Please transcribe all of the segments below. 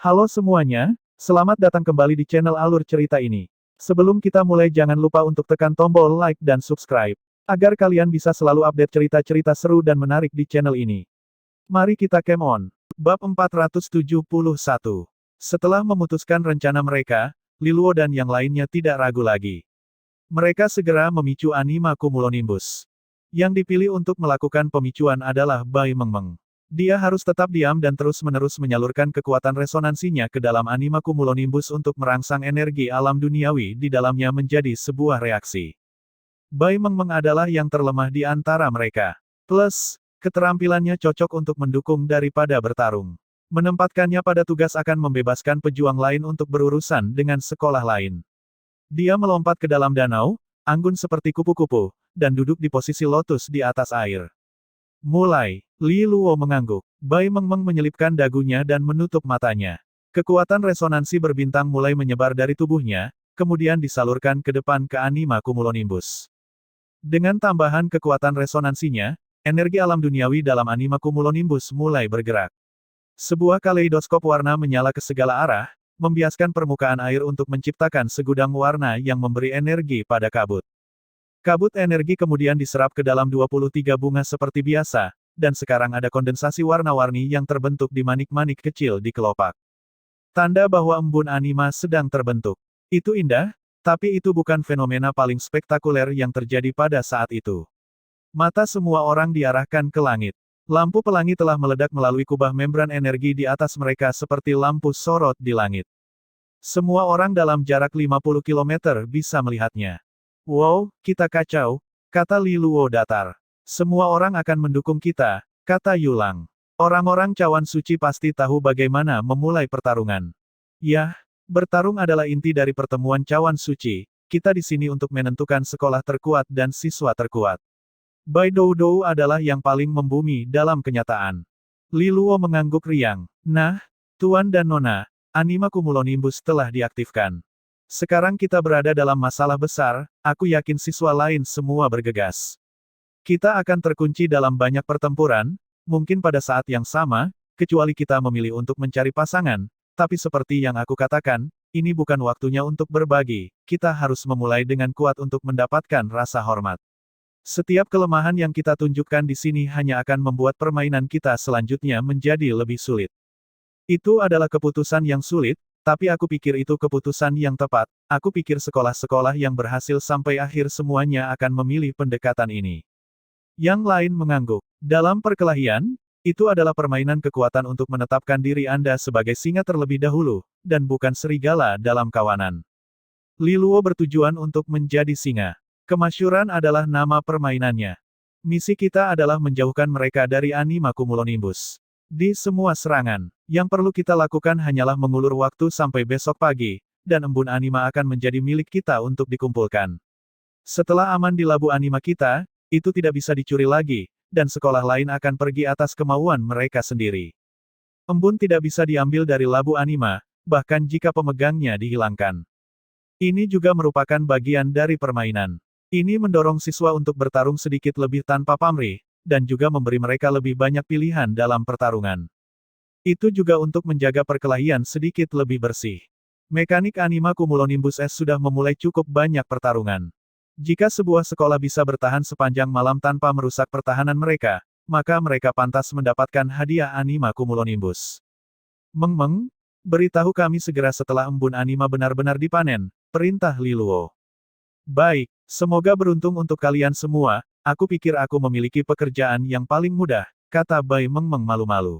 Halo semuanya, selamat datang kembali di channel Alur Cerita ini. Sebelum kita mulai jangan lupa untuk tekan tombol like dan subscribe, agar kalian bisa selalu update cerita-cerita seru dan menarik di channel ini. Mari kita game on. Bab 471. Setelah memutuskan rencana mereka, Liluo dan yang lainnya tidak ragu lagi. Mereka segera memicu anima cumulonimbus. Yang dipilih untuk melakukan pemicuan adalah Bai Mengmeng. Dia harus tetap diam dan terus-menerus menyalurkan kekuatan resonansinya ke dalam anima cumulonimbus untuk merangsang energi alam duniawi di dalamnya menjadi sebuah reaksi. Bai Mengmeng adalah yang terlemah di antara mereka. Plus, keterampilannya cocok untuk mendukung daripada bertarung. Menempatkannya pada tugas akan membebaskan pejuang lain untuk berurusan dengan sekolah lain. Dia melompat ke dalam danau, anggun seperti kupu-kupu, dan duduk di posisi lotus di atas air. Mulai, Li Luo mengangguk. Bai Mengmeng menyelipkan dagunya dan menutup matanya. Kekuatan resonansi berbintang mulai menyebar dari tubuhnya, kemudian disalurkan ke depan ke anima cumulonimbus. Dengan tambahan kekuatan resonansinya, energi alam duniawi dalam anima cumulonimbus mulai bergerak. Sebuah kaleidoskop warna menyala ke segala arah, membiaskan permukaan air untuk menciptakan segudang warna yang memberi energi pada kabut. Kabut energi kemudian diserap ke dalam 23 bunga seperti biasa, dan sekarang ada kondensasi warna-warni yang terbentuk di manik-manik kecil di kelopak. Tanda bahwa embun anima sedang terbentuk. Itu indah, tapi itu bukan fenomena paling spektakuler yang terjadi pada saat itu. Mata semua orang diarahkan ke langit. Lampu pelangi telah meledak melalui kubah membran energi di atas mereka seperti lampu sorot di langit. Semua orang dalam jarak 50 km bisa melihatnya. Wow, kita kacau, kata Li Luo datar. Semua orang akan mendukung kita, kata Yulang. Orang-orang cawan suci pasti tahu bagaimana memulai pertarungan. Yah, bertarung adalah inti dari pertemuan cawan suci, kita di sini untuk menentukan sekolah terkuat dan siswa terkuat. Bai Doudou adalah yang paling membumi dalam kenyataan. Li Luo mengangguk riang. Nah, Tuan dan Nona, anima cumulonimbus telah diaktifkan. Sekarang kita berada dalam masalah besar, aku yakin siswa lain semua bergegas. Kita akan terkunci dalam banyak pertempuran, mungkin pada saat yang sama, kecuali kita memilih untuk mencari pasangan, tapi seperti yang aku katakan, ini bukan waktunya untuk berbagi, kita harus memulai dengan kuat untuk mendapatkan rasa hormat. Setiap kelemahan yang kita tunjukkan di sini hanya akan membuat permainan kita selanjutnya menjadi lebih sulit. Itu adalah keputusan yang sulit, tapi aku pikir itu keputusan yang tepat. Aku pikir sekolah-sekolah yang berhasil sampai akhir semuanya akan memilih pendekatan ini. Yang lain mengangguk. Dalam perkelahian, itu adalah permainan kekuatan untuk menetapkan diri Anda sebagai singa terlebih dahulu, dan bukan serigala dalam kawanan. Li Luo bertujuan untuk menjadi singa. Kemasyuran adalah nama permainannya. Misi kita adalah menjauhkan mereka dari anima cumulonimbus. Di semua serangan, yang perlu kita lakukan hanyalah mengulur waktu sampai besok pagi, dan embun anima akan menjadi milik kita untuk dikumpulkan. Setelah aman di labu anima kita, itu tidak bisa dicuri lagi, dan sekolah lain akan pergi atas kemauan mereka sendiri. Embun tidak bisa diambil dari labu anima, bahkan jika pemegangnya dihilangkan. Ini juga merupakan bagian dari permainan. Ini mendorong siswa untuk bertarung sedikit lebih tanpa pamrih, dan juga memberi mereka lebih banyak pilihan dalam pertarungan. Itu juga untuk menjaga perkelahian sedikit lebih bersih. Mekanik anima cumulonimbus S sudah memulai cukup banyak pertarungan. Jika sebuah sekolah bisa bertahan sepanjang malam tanpa merusak pertahanan mereka, maka mereka pantas mendapatkan hadiah anima cumulonimbus. Mengmeng, beritahu kami segera setelah embun anima benar-benar dipanen, perintah Li Luo. Baik, semoga beruntung untuk kalian semua. Aku pikir aku memiliki pekerjaan yang paling mudah, kata Bai Mengmeng malu-malu.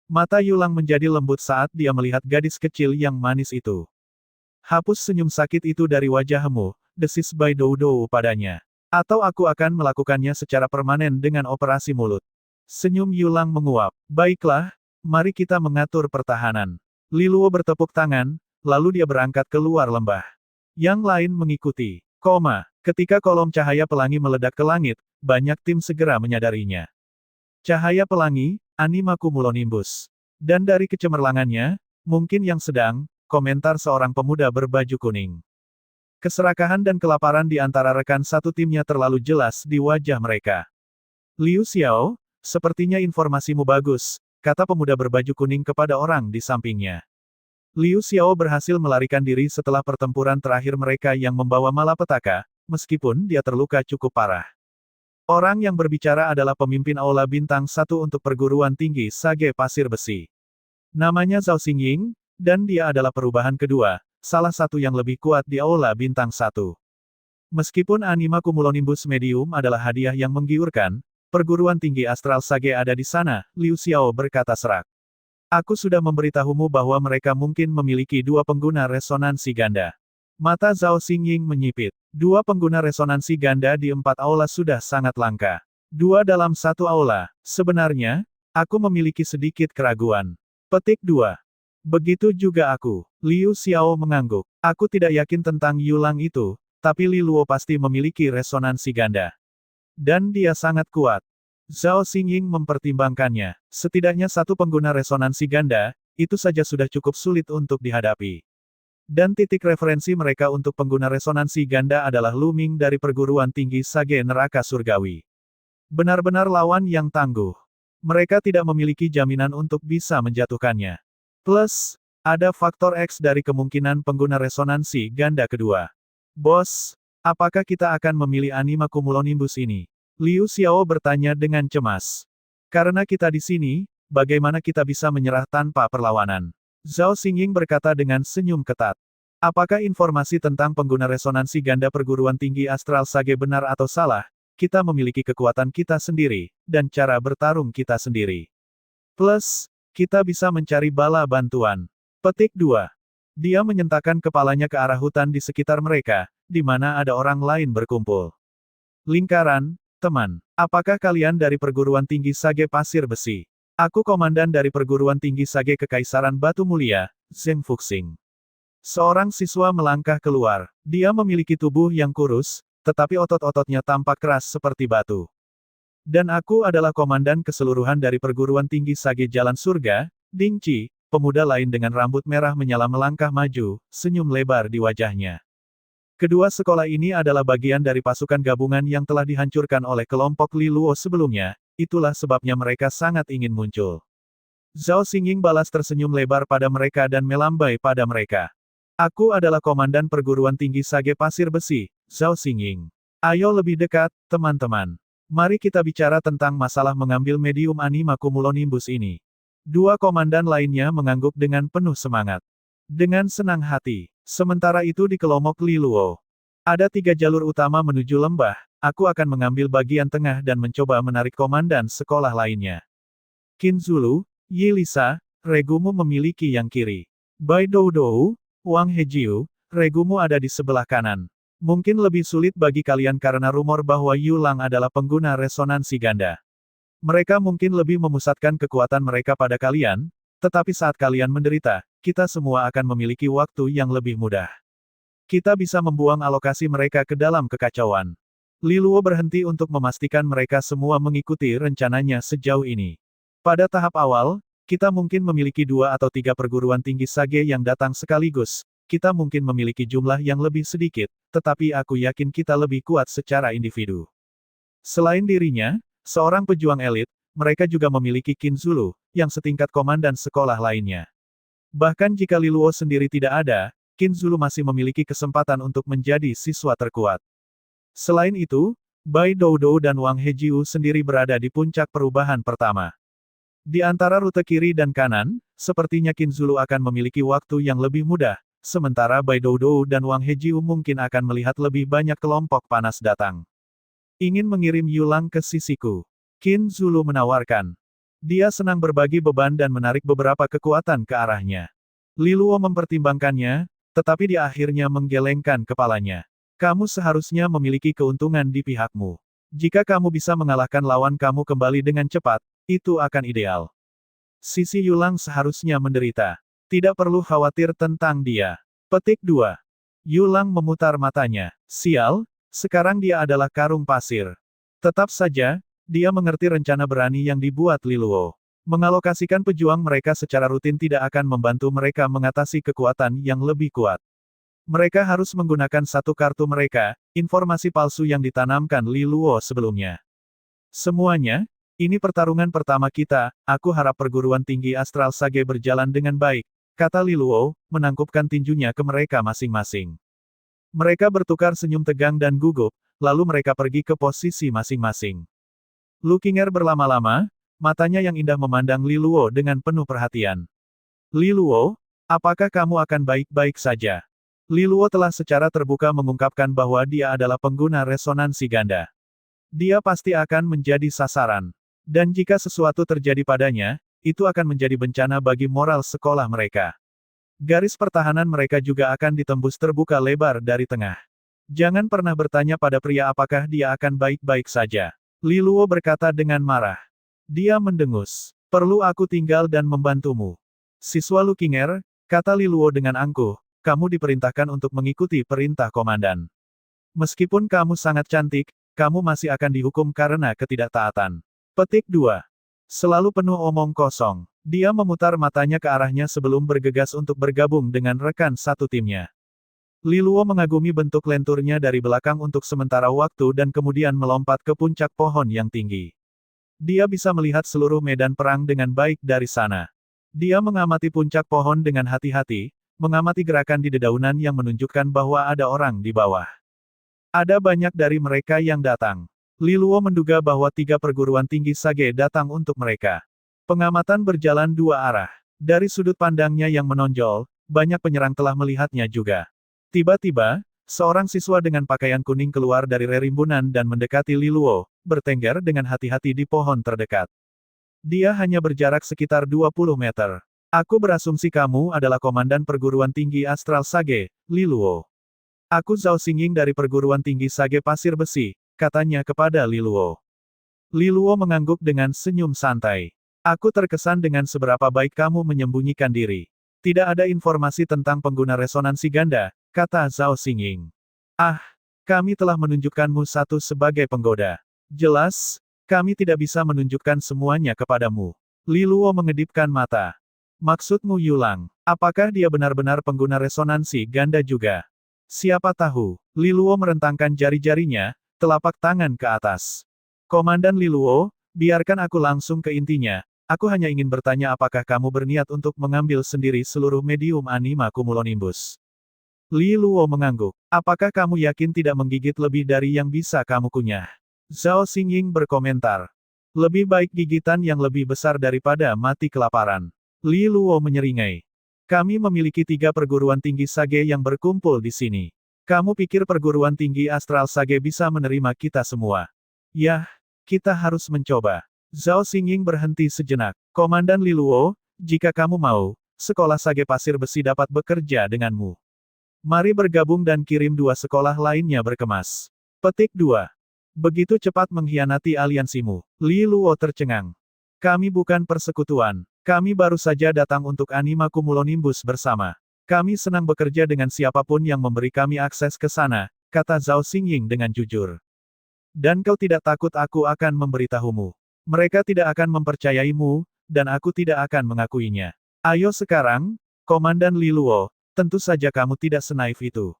Mata Yulang menjadi lembut saat dia melihat gadis kecil yang manis itu. Hapus senyum sakit itu dari wajahmu, desis Bai Doudou padanya. Atau aku akan melakukannya secara permanen dengan operasi mulut. Senyum Yulang menguap. Baiklah, mari kita mengatur pertahanan. Li Luo bertepuk tangan, lalu dia berangkat keluar lembah. Yang lain mengikuti. Ketika kolom cahaya pelangi meledak ke langit, banyak tim segera menyadarinya. Cahaya pelangi, anima cumulonimbus. Dan dari kecemerlangannya, mungkin yang sedang, komentar seorang pemuda berbaju kuning. Keserakahan dan kelaparan di antara rekan satu timnya terlalu jelas di wajah mereka. Liu Xiao, sepertinya informasimu bagus, kata pemuda berbaju kuning kepada orang di sampingnya. Liu Xiao berhasil melarikan diri setelah pertempuran terakhir mereka yang membawa malapetaka, meskipun dia terluka cukup parah. Orang yang berbicara adalah pemimpin Aula Bintang 1 untuk perguruan tinggi Sage Pasir Besi. Namanya Zhao Xingying, dan dia adalah perubahan kedua, salah satu yang lebih kuat di Aula Bintang 1. Meskipun anima Cumulonimbus Medium adalah hadiah yang menggiurkan, perguruan tinggi Astral Sage ada di sana, Liu Xiao berkata serak. Aku sudah memberitahumu bahwa mereka mungkin memiliki dua pengguna resonansi ganda. Mata Zhao Xingying menyipit. Dua pengguna resonansi ganda di 4 aula sudah sangat langka. Dua dalam satu aula. Sebenarnya, aku memiliki sedikit keraguan. Petik 2. Begitu juga aku. Liu Xiao mengangguk. Aku tidak yakin tentang Yulang itu, tapi Li Luo pasti memiliki resonansi ganda. Dan dia sangat kuat. Zhao Xingying mempertimbangkannya. Setidaknya satu pengguna resonansi ganda, itu saja sudah cukup sulit untuk dihadapi. Dan titik referensi mereka untuk pengguna resonansi ganda adalah Luming dari perguruan tinggi Sage Neraka Surgawi. Benar-benar lawan yang tangguh. Mereka tidak memiliki jaminan untuk bisa menjatuhkannya. Plus, ada faktor X dari kemungkinan pengguna resonansi ganda kedua. Bos, apakah kita akan memilih anima Cumulonimbus ini? Liu Xiao bertanya dengan cemas. Karena kita di sini, bagaimana kita bisa menyerah tanpa perlawanan? Zhao Xingying berkata dengan senyum ketat. Apakah informasi tentang pengguna resonansi ganda perguruan tinggi Astral Sage benar atau salah? Kita memiliki kekuatan kita sendiri, dan cara bertarung kita sendiri. Plus, kita bisa mencari bala bantuan. Petik 2. Dia menyentakkan kepalanya ke arah hutan di sekitar mereka, di mana ada orang lain berkumpul. Lingkaran, teman. Apakah kalian dari perguruan tinggi Sage Pasir Besi? Aku komandan dari perguruan tinggi Sage Kekaisaran Batu Mulia, Zheng Fuxing. Seorang siswa melangkah keluar. Dia memiliki tubuh yang kurus, tetapi otot-ototnya tampak keras seperti batu. Dan aku adalah komandan keseluruhan dari perguruan tinggi Sage Jalan Surga, Ding Qi. Pemuda lain dengan rambut merah menyala melangkah maju, senyum lebar di wajahnya. Kedua sekolah ini adalah bagian dari pasukan gabungan yang telah dihancurkan oleh kelompok Li Luo sebelumnya, itulah sebabnya mereka sangat ingin muncul. Zhao Xingying balas tersenyum lebar pada mereka dan melambai pada mereka. Aku adalah komandan perguruan tinggi Sage Pasir Besi, Zhao Xingying. Ayo lebih dekat, teman-teman. Mari kita bicara tentang masalah mengambil medium anima Cumulonimbus ini. Dua komandan lainnya mengangguk dengan penuh semangat. Dengan senang hati. Sementara itu di kelompok Li Luo. Ada 3 jalur utama menuju lembah, aku akan mengambil bagian tengah dan mencoba menarik komandan sekolah lainnya. Qin Zulu, Yi Lisa, regumu memiliki yang kiri. Bai Doudou, Wang Hejiu, regumu ada di sebelah kanan. Mungkin lebih sulit bagi kalian karena rumor bahwa Yulang adalah pengguna resonansi ganda. Mereka mungkin lebih memusatkan kekuatan mereka pada kalian, tetapi saat kalian menderita, kita semua akan memiliki waktu yang lebih mudah. Kita bisa membuang alokasi mereka ke dalam kekacauan. Li Luo berhenti untuk memastikan mereka semua mengikuti rencananya sejauh ini. Pada tahap awal, kita mungkin memiliki 2 atau 3 perguruan tinggi Sage yang datang sekaligus, kita mungkin memiliki jumlah yang lebih sedikit, tetapi aku yakin kita lebih kuat secara individu. Selain dirinya, seorang pejuang elit, mereka juga memiliki Qin Zulu, yang setingkat komandan sekolah lainnya. Bahkan jika Li Luo sendiri tidak ada, Qin Zulu masih memiliki kesempatan untuk menjadi siswa terkuat. Selain itu, Bai Doudou dan Wang Hejiu sendiri berada di puncak perubahan pertama. Di antara rute kiri dan kanan, sepertinya Qin Zulu akan memiliki waktu yang lebih mudah, sementara Bai Doudou dan Wang Hejiu mungkin akan melihat lebih banyak kelompok panas datang. Ingin mengirim Yulang ke sisiku. Qin Zulu menawarkan. Dia senang berbagi beban dan menarik beberapa kekuatan ke arahnya. Li Luo mempertimbangkannya, tetapi dia akhirnya menggelengkan kepalanya. Kamu seharusnya memiliki keuntungan di pihakmu. Jika kamu bisa mengalahkan lawan kamu kembali dengan cepat, itu akan ideal. Sisi Yulang seharusnya menderita. Tidak perlu khawatir tentang dia. Petik 2. Yulang memutar matanya. Sial, sekarang dia adalah karung pasir. Tetap saja, dia mengerti rencana berani yang dibuat Li Luo. Mengalokasikan pejuang mereka secara rutin tidak akan membantu mereka mengatasi kekuatan yang lebih kuat. Mereka harus menggunakan satu kartu mereka, informasi palsu yang ditanamkan Li Luo sebelumnya. Semuanya, ini pertarungan pertama kita, aku harap perguruan tinggi Astral Sage berjalan dengan baik, kata Li Luo, menangkupkan tinjunya ke mereka masing-masing. Mereka bertukar senyum tegang dan gugup, lalu mereka pergi ke posisi masing-masing. Lu Qinger berlama-lama, matanya yang indah memandang Li Luo dengan penuh perhatian. Li Luo, apakah kamu akan baik-baik saja? Li Luo telah secara terbuka mengungkapkan bahwa dia adalah pengguna resonansi ganda. Dia pasti akan menjadi sasaran. Dan jika sesuatu terjadi padanya, itu akan menjadi bencana bagi moral sekolah mereka. Garis pertahanan mereka juga akan ditembus terbuka lebar dari tengah. Jangan pernah bertanya pada pria apakah dia akan baik-baik saja. Li Luo berkata dengan marah. Dia mendengus. Perlu aku tinggal dan membantumu. Siswa Lu Qinger, kata Li Luo dengan angkuh, kamu diperintahkan untuk mengikuti perintah komandan. Meskipun kamu sangat cantik, kamu masih akan dihukum karena ketidaktaatan. Petik 2. Selalu penuh omong kosong. Dia memutar matanya ke arahnya sebelum bergegas untuk bergabung dengan rekan satu timnya. Li Luo mengagumi bentuk lenturnya dari belakang untuk sementara waktu dan kemudian melompat ke puncak pohon yang tinggi. Dia bisa melihat seluruh medan perang dengan baik dari sana. Dia mengamati puncak pohon dengan hati-hati, mengamati gerakan di dedaunan yang menunjukkan bahwa ada orang di bawah. Ada banyak dari mereka yang datang. Li Luo menduga bahwa 3 perguruan tinggi Sage datang untuk mereka. Pengamatan berjalan 2 arah. Dari sudut pandangnya yang menonjol, banyak penyerang telah melihatnya juga. Tiba-tiba, seorang siswa dengan pakaian kuning keluar dari rerimbunan dan mendekati Li Luo, bertengger dengan hati-hati di pohon terdekat. Dia hanya berjarak sekitar 20 meter. Aku berasumsi kamu adalah komandan perguruan tinggi Astral Sage, Li Luo. Aku Zhao Xingying dari perguruan tinggi Sage Pasir Besi, katanya kepada Li Luo. Li Luo mengangguk dengan senyum santai. Aku terkesan dengan seberapa baik kamu menyembunyikan diri. Tidak ada informasi tentang pengguna resonansi ganda, kata Zhao Xingying. Ah, kami telah menunjukkanmu satu sebagai penggoda. Jelas, kami tidak bisa menunjukkan semuanya kepadamu. Li Luo mengedipkan mata. Maksudmu Yulang, apakah dia benar-benar pengguna resonansi ganda juga? Siapa tahu, Li Luo merentangkan jari-jarinya, telapak tangan ke atas. Komandan Li Luo, biarkan aku langsung ke intinya. Aku hanya ingin bertanya apakah kamu berniat untuk mengambil sendiri seluruh medium anima cumulonimbus. Li Luo mengangguk. Apakah kamu yakin tidak menggigit lebih dari yang bisa kamu kunyah? Zhao Xingying berkomentar. Lebih baik gigitan yang lebih besar daripada mati kelaparan. Li Luo menyeringai. Kami memiliki 3 perguruan tinggi Sage yang berkumpul di sini. Kamu pikir perguruan tinggi Astral Sage bisa menerima kita semua? Yah, kita harus mencoba. Zhao Xingying berhenti sejenak. Komandan Li Luo, jika kamu mau, sekolah Sage Pasir Besi dapat bekerja denganmu. Mari bergabung dan kirim 2 sekolah lainnya berkemas. Petik 2. Begitu cepat mengkhianati aliansimu. Li Luo tercengang. Kami bukan persekutuan. Kami baru saja datang untuk anima cumulonimbus bersama. Kami senang bekerja dengan siapapun yang memberi kami akses ke sana, kata Zhao Xingying dengan jujur. Dan kau tidak takut aku akan memberitahumu. Mereka tidak akan mempercayaimu, dan aku tidak akan mengakuinya. Ayo sekarang, Komandan Li Luo, tentu saja kamu tidak senaif itu.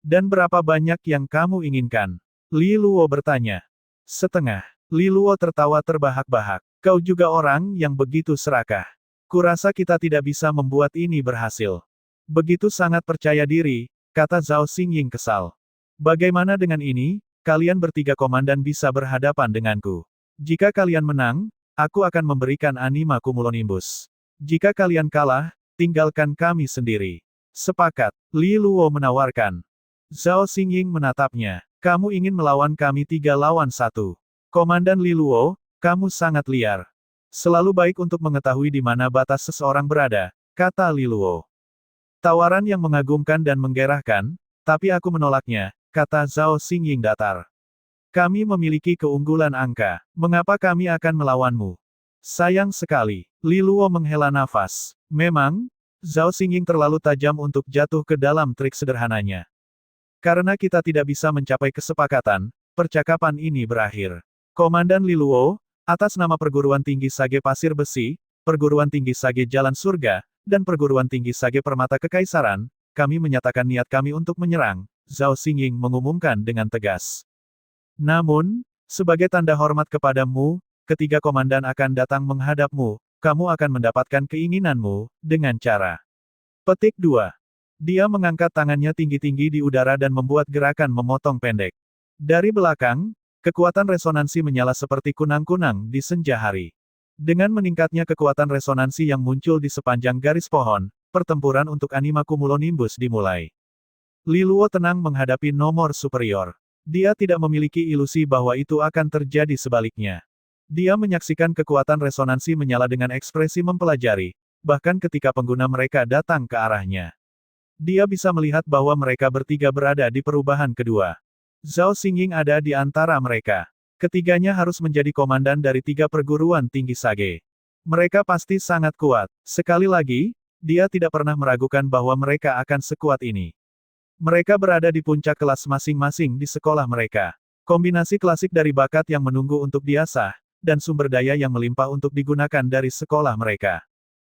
Dan berapa banyak yang kamu inginkan? Li Luo bertanya. Setengah. Li Luo tertawa terbahak-bahak. Kau juga orang yang begitu serakah. Kurasa kita tidak bisa membuat ini berhasil. Begitu sangat percaya diri, kata Zhao Xingying kesal. Bagaimana dengan ini, kalian bertiga komandan bisa berhadapan denganku. Jika kalian menang, aku akan memberikan anima cumulonimbus. Jika kalian kalah, tinggalkan kami sendiri. Sepakat, Li Luo menawarkan. Zhao Xingying menatapnya. Kamu ingin melawan kami 3 lawan 1. Komandan Li Luo, kamu sangat liar. Selalu baik untuk mengetahui di mana batas seseorang berada, kata Li Luo. Tawaran yang mengagumkan dan menggerahkan, tapi aku menolaknya, kata Zhao Xingying datar. Kami memiliki keunggulan angka. Mengapa kami akan melawanmu? Sayang sekali. Li Luo menghela nafas. Memang, Zhao Xingying terlalu tajam untuk jatuh ke dalam trik sederhananya. Karena kita tidak bisa mencapai kesepakatan, percakapan ini berakhir. Komandan Li Luo, atas nama Perguruan Tinggi Sage Pasir Besi, Perguruan Tinggi Sage Jalan Surga, dan Perguruan Tinggi Sage Permata Kekaisaran, kami menyatakan niat kami untuk menyerang, Zhao Xingying mengumumkan dengan tegas. Namun, sebagai tanda hormat kepadamu, ketiga komandan akan datang menghadapmu, kamu akan mendapatkan keinginanmu, dengan cara. Petik 2. Dia mengangkat tangannya tinggi-tinggi di udara dan membuat gerakan memotong pendek. Dari belakang, kekuatan resonansi menyala seperti kunang-kunang di senja hari. Dengan meningkatnya kekuatan resonansi yang muncul di sepanjang garis pohon, pertempuran untuk anima cumulonimbus dimulai. Li Luo tenang menghadapi nomor superior. Dia tidak memiliki ilusi bahwa itu akan terjadi sebaliknya. Dia menyaksikan kekuatan resonansi menyala dengan ekspresi mempelajari, bahkan ketika pengguna mereka datang ke arahnya. Dia bisa melihat bahwa mereka bertiga berada di perubahan kedua. Zhao Xingying ada di antara mereka. Ketiganya harus menjadi komandan dari 3 perguruan tinggi Sage. Mereka pasti sangat kuat. Sekali lagi, dia tidak pernah meragukan bahwa mereka akan sekuat ini. Mereka berada di puncak kelas masing-masing di sekolah mereka. Kombinasi klasik dari bakat yang menunggu untuk diasah, dan sumber daya yang melimpah untuk digunakan dari sekolah mereka.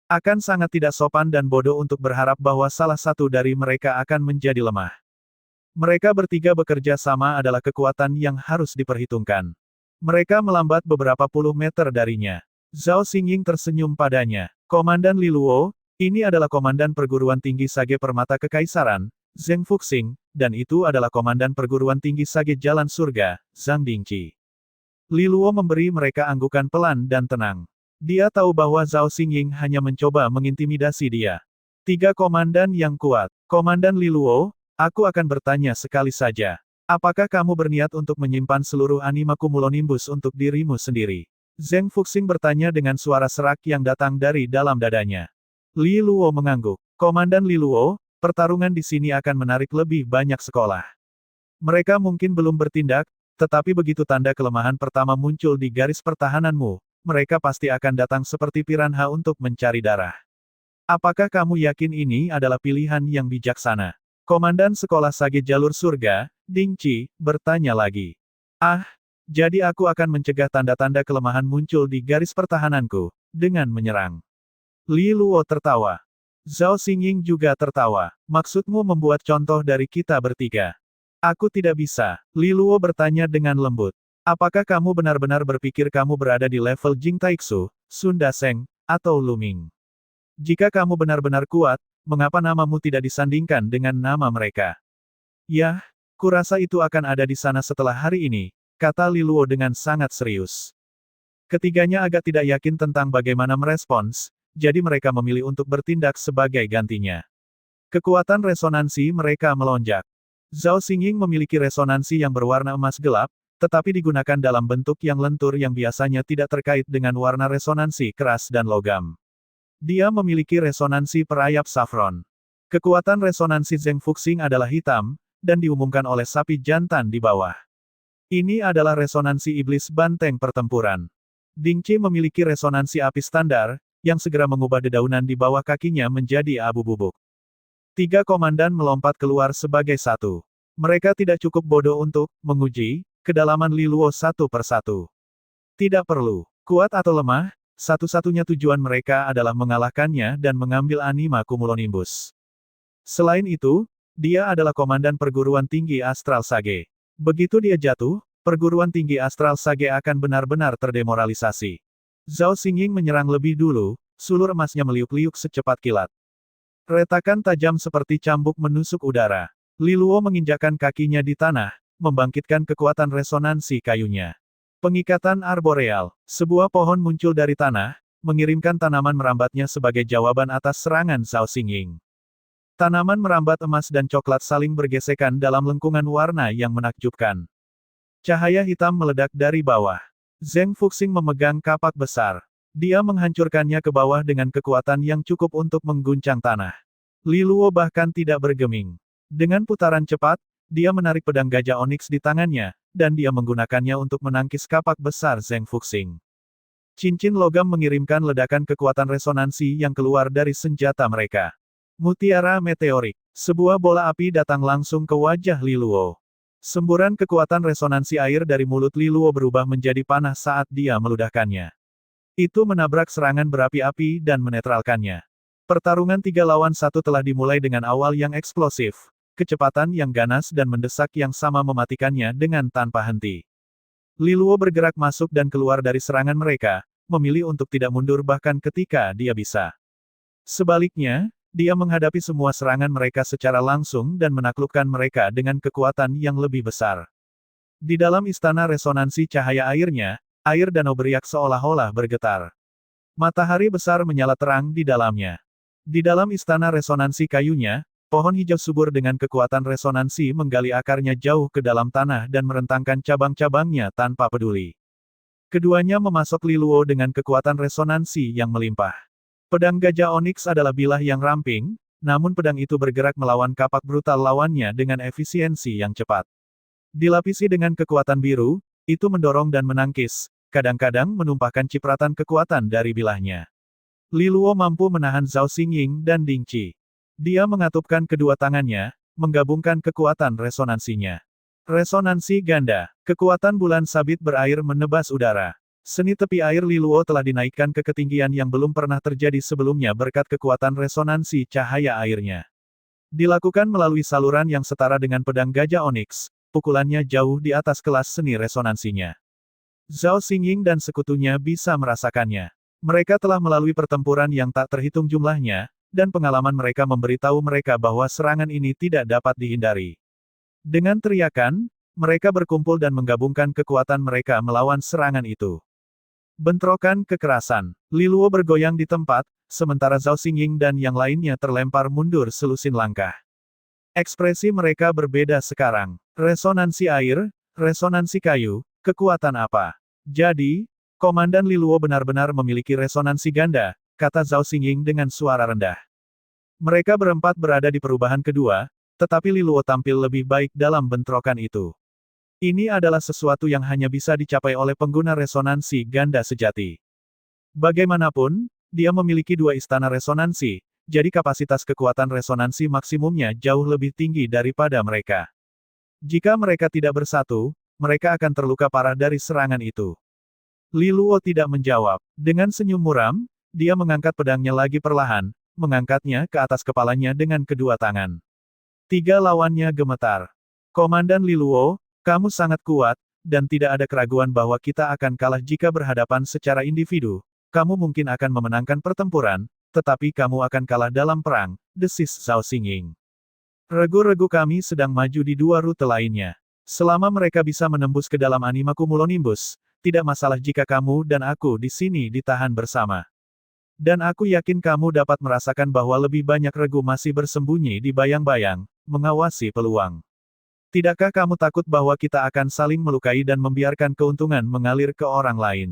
Akan sangat tidak sopan dan bodoh untuk berharap bahwa salah satu dari mereka akan menjadi lemah. Mereka bertiga bekerja sama adalah kekuatan yang harus diperhitungkan. Mereka melambat beberapa puluh meter darinya. Zhao Xingying tersenyum padanya. Komandan Li Luo, ini adalah komandan perguruan tinggi Sage Permata Kekaisaran, Zheng Fuxing, dan itu adalah komandan perguruan tinggi Sage Jalan Surga, Zhang Dingqi. Li Luo memberi mereka anggukan pelan dan tenang. Dia tahu bahwa Zhao Xingying hanya mencoba mengintimidasi dia. 3 komandan yang kuat. Komandan Li Luo, aku akan bertanya sekali saja. Apakah kamu berniat untuk menyimpan seluruh anima cumulonimbus untuk dirimu sendiri? Zheng Fuxing bertanya dengan suara serak yang datang dari dalam dadanya. Li Luo mengangguk. Komandan Li Luo, pertarungan di sini akan menarik lebih banyak sekolah. Mereka mungkin belum bertindak, tetapi begitu tanda kelemahan pertama muncul di garis pertahananmu, mereka pasti akan datang seperti piranha untuk mencari darah. Apakah kamu yakin ini adalah pilihan yang bijaksana? Komandan Sekolah Sage Jalur Surga, Dingqi, bertanya lagi. Jadi aku akan mencegah tanda-tanda kelemahan muncul di garis pertahananku, dengan menyerang. Li Luo tertawa. Zhao Xingying juga tertawa. Maksudmu membuat contoh dari kita bertiga? Aku tidak bisa. Li Luo bertanya dengan lembut. Apakah kamu benar-benar berpikir kamu berada di level Jing Taixu, Sun Daseng, atau Lu Ming? Jika kamu benar-benar kuat, mengapa namamu tidak disandingkan dengan nama mereka? Yah, kurasa itu akan ada di sana setelah hari ini, kata Li Luo dengan sangat serius. Ketiganya agak tidak yakin tentang bagaimana merespons, jadi mereka memilih untuk bertindak sebagai gantinya. Kekuatan resonansi mereka melonjak. Zhao Xingying memiliki resonansi yang berwarna emas gelap, tetapi digunakan dalam bentuk yang lentur yang biasanya tidak terkait dengan warna resonansi keras dan logam. Dia memiliki resonansi perayap saffron. Kekuatan resonansi Zheng Fuxing adalah hitam, dan diumumkan oleh sapi jantan di bawah. Ini adalah resonansi iblis banteng pertempuran. Dingqi memiliki resonansi api standar, yang segera mengubah dedaunan di bawah kakinya menjadi abu bubuk. 3 komandan melompat keluar sebagai satu. Mereka tidak cukup bodoh untuk menguji kedalaman Li Luo satu persatu. Tidak perlu kuat atau lemah, satu-satunya tujuan mereka adalah mengalahkannya dan mengambil anima cumulonimbus. Selain itu, dia adalah komandan perguruan tinggi Astral Sage. Begitu dia jatuh, perguruan tinggi Astral Sage akan benar-benar terdemoralisasi. Zhao Xingying menyerang lebih dulu, sulur emasnya meliuk-liuk secepat kilat. Retakan tajam seperti cambuk menusuk udara. Li Luo menginjakkan kakinya di tanah, membangkitkan kekuatan resonansi kayunya. Pengikatan arboreal. Sebuah pohon muncul dari tanah, mengirimkan tanaman merambatnya sebagai jawaban atas serangan Zhao Xingying. Tanaman merambat emas dan coklat saling bergesekan dalam lengkungan warna yang menakjubkan. Cahaya hitam meledak dari bawah. Zheng Fuxing memegang kapak besar. Dia menghancurkannya ke bawah dengan kekuatan yang cukup untuk mengguncang tanah. Li Luo bahkan tidak bergeming. Dengan putaran cepat, dia menarik pedang gajah oniks di tangannya, dan dia menggunakannya untuk menangkis kapak besar Zheng Fuxing. Cincin logam mengirimkan ledakan kekuatan resonansi yang keluar dari senjata mereka. Mutiara meteorik. Sebuah bola api datang langsung ke wajah Li Luo. Semburan kekuatan resonansi air dari mulut Li Luo berubah menjadi panas saat dia meludahkannya. Itu menabrak serangan berapi-api dan menetralkannya. Pertarungan 3 lawan 1 telah dimulai dengan awal yang eksplosif, kecepatan yang ganas dan mendesak yang sama mematikannya dengan tanpa henti. Li Luo bergerak masuk dan keluar dari serangan mereka, memilih untuk tidak mundur bahkan ketika dia bisa. Sebaliknya, dia menghadapi semua serangan mereka secara langsung dan menaklukkan mereka dengan kekuatan yang lebih besar. Di dalam istana resonansi cahaya airnya, air danau beriak seolah-olah bergetar. Matahari besar menyala terang di dalamnya. Di dalam istana resonansi kayunya, pohon hijau subur dengan kekuatan resonansi menggali akarnya jauh ke dalam tanah dan merentangkan cabang-cabangnya tanpa peduli. Keduanya memasok Liluo dengan kekuatan resonansi yang melimpah. Pedang gajah oniks adalah bilah yang ramping, namun pedang itu bergerak melawan kapak brutal lawannya dengan efisiensi yang cepat. Dilapisi dengan kekuatan biru, itu mendorong dan menangkis, kadang-kadang menumpahkan cipratan kekuatan dari bilahnya. Liluo mampu menahan Zhao Xingying dan Ding Qi. Dia mengatupkan kedua tangannya, menggabungkan kekuatan resonansinya. Resonansi ganda. Kekuatan bulan sabit berair menebas udara. Seni tepi air Liluo telah dinaikkan ke ketinggian yang belum pernah terjadi sebelumnya berkat kekuatan resonansi cahaya airnya. Dilakukan melalui saluran yang setara dengan pedang gajah oniks, pukulannya jauh di atas kelas seni resonansinya. Zhao Xingying dan sekutunya bisa merasakannya. Mereka telah melalui pertempuran yang tak terhitung jumlahnya, dan pengalaman mereka memberitahu mereka bahwa serangan ini tidak dapat dihindari. Dengan teriakan, mereka berkumpul dan menggabungkan kekuatan mereka melawan serangan itu. Bentrokan kekerasan. Liluo bergoyang di tempat, sementara Zhao Xingying dan yang lainnya terlempar mundur selusin langkah. Ekspresi mereka berbeda sekarang. Resonansi air, resonansi kayu, kekuatan apa? Jadi, Komandan Liluo benar-benar memiliki resonansi ganda, kata Zhao Xingying dengan suara rendah. Mereka berempat berada di perubahan kedua, tetapi Liluo tampil lebih baik dalam bentrokan itu. Ini adalah sesuatu yang hanya bisa dicapai oleh pengguna resonansi ganda sejati. Bagaimanapun, dia memiliki dua istana resonansi, jadi kapasitas kekuatan resonansi maksimumnya jauh lebih tinggi daripada mereka. Jika mereka tidak bersatu, mereka akan terluka parah dari serangan itu. Liluo tidak menjawab. Dengan senyum muram, dia mengangkat pedangnya lagi perlahan, mengangkatnya ke atas kepalanya dengan kedua tangan. Tiga lawannya gemetar. Komandan Liluo, kamu sangat kuat, dan tidak ada keraguan bahwa kita akan kalah jika berhadapan secara individu. Kamu mungkin akan memenangkan pertempuran, tetapi kamu akan kalah dalam perang, desis Zhao Xingying. Regu-regu kami sedang maju di dua rute lainnya. Selama mereka bisa menembus ke dalam anima cumulonimbus, tidak masalah jika kamu dan aku di sini ditahan bersama. Dan aku yakin kamu dapat merasakan bahwa lebih banyak regu masih bersembunyi di bayang-bayang, mengawasi peluang. Tidakkah kamu takut bahwa kita akan saling melukai dan membiarkan keuntungan mengalir ke orang lain?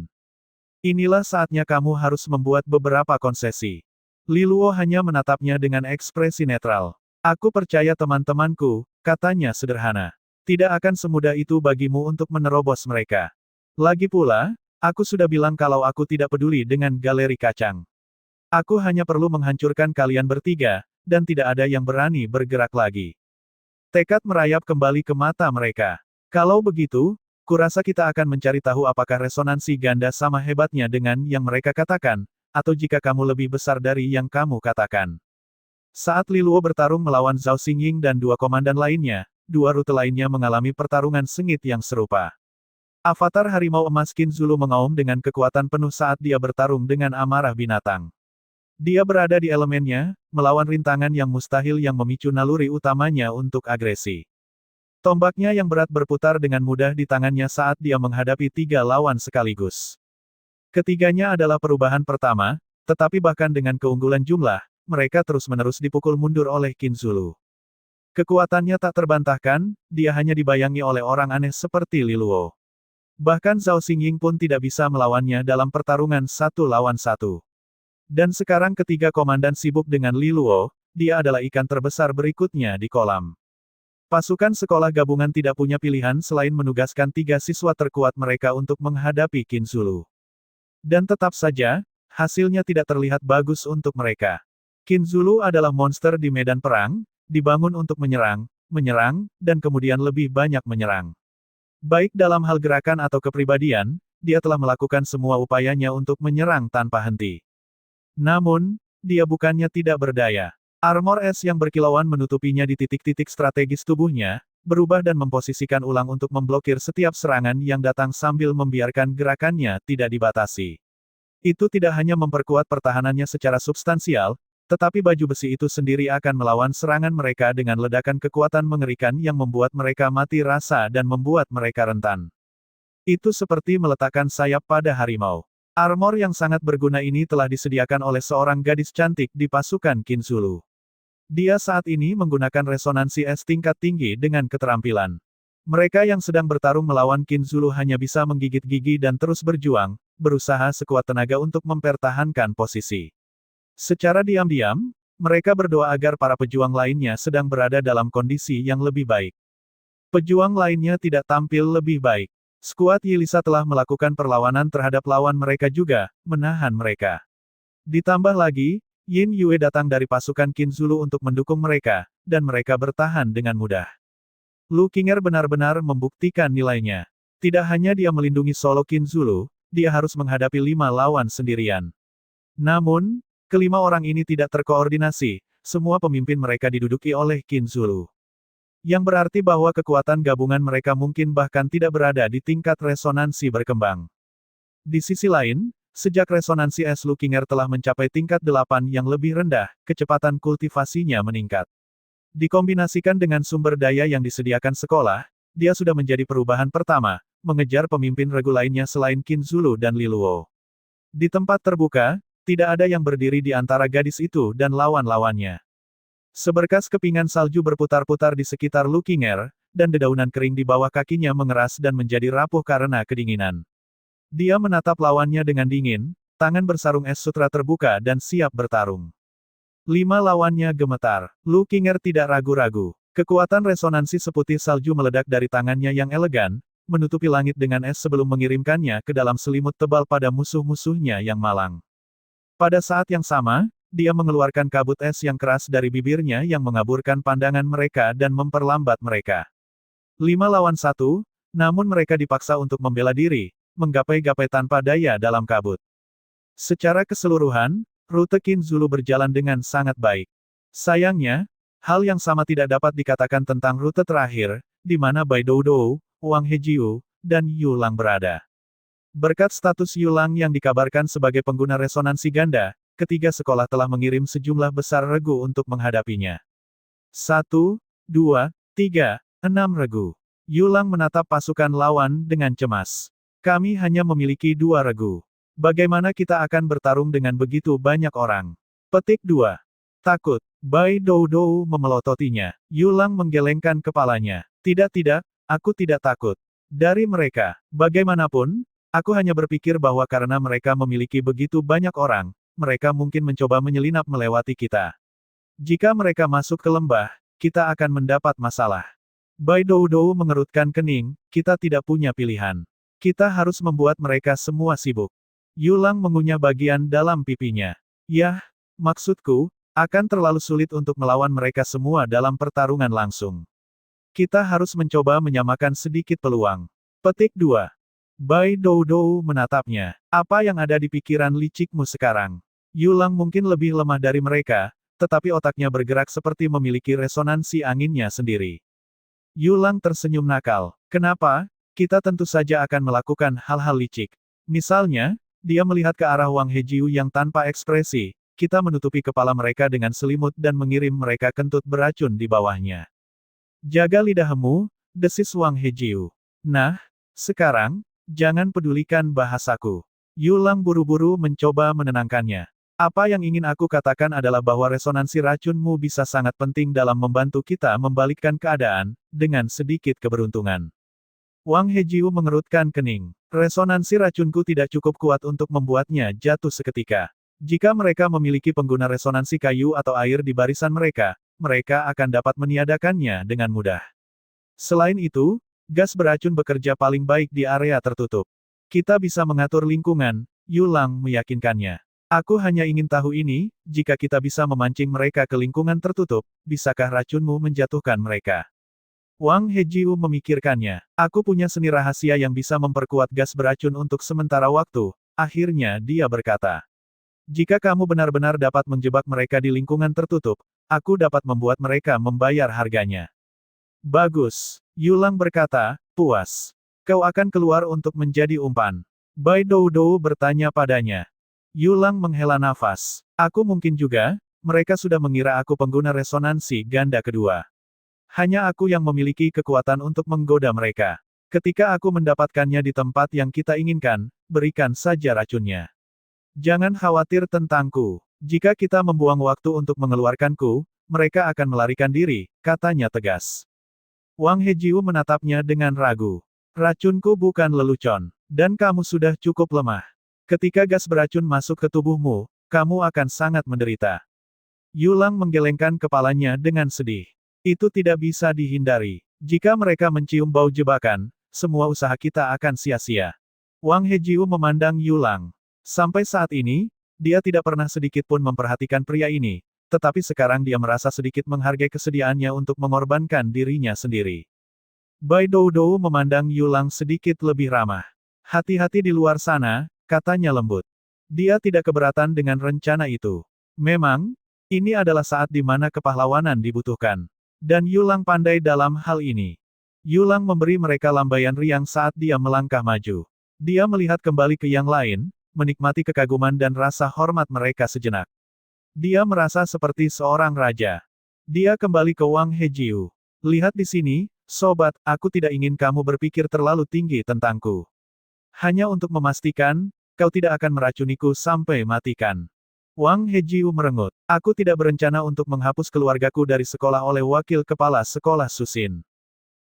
Inilah saatnya kamu harus membuat beberapa konsesi. Liluo hanya menatapnya dengan ekspresi netral. Aku percaya teman-temanku, katanya sederhana. Tidak akan semudah itu bagimu untuk menerobos mereka. Lagi pula, aku sudah bilang kalau aku tidak peduli dengan galeri kacang. Aku hanya perlu menghancurkan kalian bertiga, dan tidak ada yang berani bergerak lagi. Tekad merayap kembali ke mata mereka. Kalau begitu, kurasa kita akan mencari tahu apakah resonansi ganda sama hebatnya dengan yang mereka katakan, atau jika kamu lebih besar dari yang kamu katakan. Saat Liluo bertarung melawan Zhao Xingying dan dua komandan lainnya, dua rute lainnya mengalami pertarungan sengit yang serupa. Avatar harimau emas Qin Zulu mengaum dengan kekuatan penuh saat dia bertarung dengan amarah binatang. Dia berada di elemennya, melawan rintangan yang mustahil yang memicu naluri utamanya untuk agresi. Tombaknya yang berat berputar dengan mudah di tangannya saat dia menghadapi tiga lawan sekaligus. Ketiganya adalah perubahan pertama, tetapi bahkan dengan keunggulan jumlah, mereka terus-menerus dipukul mundur oleh Qin Zulu. Kekuatannya tak terbantahkan, dia hanya dibayangi oleh orang aneh seperti Liluo. Bahkan Zhao Xingying pun tidak bisa melawannya dalam pertarungan satu lawan satu. Dan sekarang ketiga komandan sibuk dengan Liluo, dia adalah ikan terbesar berikutnya di kolam. Pasukan sekolah gabungan tidak punya pilihan selain menugaskan tiga siswa terkuat mereka untuk menghadapi Qin Zulu. Dan tetap saja, hasilnya tidak terlihat bagus untuk mereka. Qin Zulu adalah monster di medan perang, dibangun untuk menyerang, dan kemudian lebih banyak menyerang. Baik dalam hal gerakan atau kepribadian, dia telah melakukan semua upayanya untuk menyerang tanpa henti. Namun, dia bukannya tidak berdaya. Armor es yang berkilauan menutupinya di titik-titik strategis tubuhnya, berubah dan memposisikan ulang untuk memblokir setiap serangan yang datang sambil membiarkan gerakannya tidak dibatasi. Itu tidak hanya memperkuat pertahanannya secara substansial, tetapi baju besi itu sendiri akan melawan serangan mereka dengan ledakan kekuatan mengerikan yang membuat mereka mati rasa dan membuat mereka rentan. Itu seperti meletakkan sayap pada harimau. Armor yang sangat berguna ini telah disediakan oleh seorang gadis cantik di pasukan Qin Zulu. Dia saat ini menggunakan resonansi es tingkat tinggi dengan keterampilan. Mereka yang sedang bertarung melawan Qin Zulu hanya bisa menggigit gigi dan terus berjuang, berusaha sekuat tenaga untuk mempertahankan posisi. Secara diam-diam, mereka berdoa agar para pejuang lainnya sedang berada dalam kondisi yang lebih baik. Pejuang lainnya tidak tampil lebih baik. Skuad Yilisa telah melakukan perlawanan terhadap lawan mereka juga, menahan mereka. Ditambah lagi, Yin Yue datang dari pasukan Qin Zulu untuk mendukung mereka, dan mereka bertahan dengan mudah. Lu Qinger benar-benar membuktikan nilainya. Tidak hanya dia melindungi solo Qin Zulu, dia harus menghadapi 5 lawan sendirian. Namun, kelima orang ini tidak terkoordinasi, semua pemimpin mereka diduduki oleh Qin Zulu. Yang berarti bahwa kekuatan gabungan mereka mungkin bahkan tidak berada di tingkat resonansi berkembang. Di sisi lain, sejak resonansi es Lu Qinger telah mencapai tingkat 8 yang lebih rendah, kecepatan kultivasinya meningkat. Dikombinasikan dengan sumber daya yang disediakan sekolah, dia sudah menjadi perubahan pertama, mengejar pemimpin regu lainnya selain Qin Zulu dan Li Luo. Di tempat terbuka, tidak ada yang berdiri di antara gadis itu dan lawan-lawannya. Seberkas kepingan salju berputar-putar di sekitar Lu Qinger, dan dedaunan kering di bawah kakinya mengeras dan menjadi rapuh karena kedinginan. Dia menatap lawannya dengan dingin, tangan bersarung es sutra terbuka dan siap bertarung. 5 lawannya gemetar. Lu Qinger tidak ragu-ragu. Kekuatan resonansi seputih salju meledak dari tangannya yang elegan, menutupi langit dengan es sebelum mengirimkannya ke dalam selimut tebal pada musuh-musuhnya yang malang. Pada saat yang sama, dia mengeluarkan kabut es yang keras dari bibirnya yang mengaburkan pandangan mereka dan memperlambat mereka. 5 lawan 1, namun mereka dipaksa untuk membela diri, menggapai-gapai tanpa daya dalam kabut. Secara keseluruhan, rute Qin Zulu berjalan dengan sangat baik. Sayangnya, hal yang sama tidak dapat dikatakan tentang rute terakhir, di mana Bai Doudou, Wang Hejiu, dan Yu Lang berada. Berkat status Yu Lang yang dikabarkan sebagai pengguna resonansi ganda, ketiga sekolah telah mengirim sejumlah besar regu untuk menghadapinya. 1, 2, 3, 6 regu. Yu Lang menatap pasukan lawan dengan cemas. Kami hanya memiliki 2 regu. Bagaimana kita akan bertarung dengan begitu banyak orang? Petik 2. Takut. Bai Doudou memelototinya. Yu Lang menggelengkan kepalanya. Tidak, aku tidak takut. Dari mereka, bagaimanapun, aku hanya berpikir bahwa karena mereka memiliki begitu banyak orang, mereka mungkin mencoba menyelinap melewati kita. Jika mereka masuk ke lembah, kita akan mendapat masalah. Bai Doudou mengerutkan kening, kita tidak punya pilihan. Kita harus membuat mereka semua sibuk. Yu Lang mengunyah bagian dalam pipinya. Yah, maksudku, akan terlalu sulit untuk melawan mereka semua dalam pertarungan langsung. Kita harus mencoba menyamakan sedikit peluang. Petik 2. Bai Doudou menatapnya. Apa yang ada di pikiran licikmu sekarang? Yu Lang mungkin lebih lemah dari mereka, tetapi otaknya bergerak seperti memiliki resonansi anginnya sendiri. Yu Lang tersenyum nakal. Kenapa? Kita tentu saja akan melakukan hal-hal licik. Misalnya, dia melihat ke arah Wang Hejiu yang tanpa ekspresi, kita menutupi kepala mereka dengan selimut dan mengirim mereka kentut beracun di bawahnya. Jaga lidahmu, desis Wang Hejiu. Nah, sekarang, jangan pedulikan bahasaku. Yu Lang buru-buru mencoba menenangkannya. Apa yang ingin aku katakan adalah bahwa resonansi racunmu bisa sangat penting dalam membantu kita membalikkan keadaan, dengan sedikit keberuntungan. Wang Hejiu mengerutkan kening. Resonansi racunku tidak cukup kuat untuk membuatnya jatuh seketika. Jika mereka memiliki pengguna resonansi kayu atau air di barisan mereka, mereka akan dapat meniadakannya dengan mudah. Selain itu, gas beracun bekerja paling baik di area tertutup. Kita bisa mengatur lingkungan, Yu Lang meyakinkannya. Aku hanya ingin tahu ini, jika kita bisa memancing mereka ke lingkungan tertutup, bisakah racunmu menjatuhkan mereka? Wang Hejiu memikirkannya. Aku punya seni rahasia yang bisa memperkuat gas beracun untuk sementara waktu, akhirnya dia berkata. Jika kamu benar-benar dapat menjebak mereka di lingkungan tertutup, aku dapat membuat mereka membayar harganya. Bagus. Yu Lang berkata, puas. Kau akan keluar untuk menjadi umpan. Bai Doudou bertanya padanya. Yulang menghela nafas. Aku mungkin juga, mereka sudah mengira aku pengguna resonansi ganda kedua. Hanya aku yang memiliki kekuatan untuk menggoda mereka. Ketika aku mendapatkannya di tempat yang kita inginkan, berikan saja racunnya. Jangan khawatir tentangku. Jika kita membuang waktu untuk mengeluarkanku, mereka akan melarikan diri, katanya tegas. Wang Hejiu menatapnya dengan ragu. Racunku bukan lelucon, dan kamu sudah cukup lemah. Ketika gas beracun masuk ke tubuhmu, kamu akan sangat menderita. Yulang menggelengkan kepalanya dengan sedih. Itu tidak bisa dihindari. Jika mereka mencium bau jebakan, semua usaha kita akan sia-sia. Wang Hejiu memandang Yulang. Sampai saat ini, dia tidak pernah sedikit pun memperhatikan pria ini, tetapi sekarang dia merasa sedikit menghargai kesediaannya untuk mengorbankan dirinya sendiri. Bai Doudou memandang Yulang sedikit lebih ramah. Hati-hati di luar sana, katanya lembut. Dia tidak keberatan dengan rencana itu. Memang, ini adalah saat di mana kepahlawanan dibutuhkan. Dan Yulang pandai dalam hal ini. Yulang memberi mereka lambaian riang saat dia melangkah maju. Dia melihat kembali ke yang lain, menikmati kekaguman dan rasa hormat mereka sejenak. Dia merasa seperti seorang raja. Dia kembali ke Wang Hejiu. Lihat di sini, sobat, aku tidak ingin kamu berpikir terlalu tinggi tentangku. Hanya untuk memastikan, kau tidak akan meracuniku sampai matikan. Wang Hejiu merengut. Aku tidak berencana untuk menghapus keluargaku dari sekolah oleh wakil kepala sekolah Susin.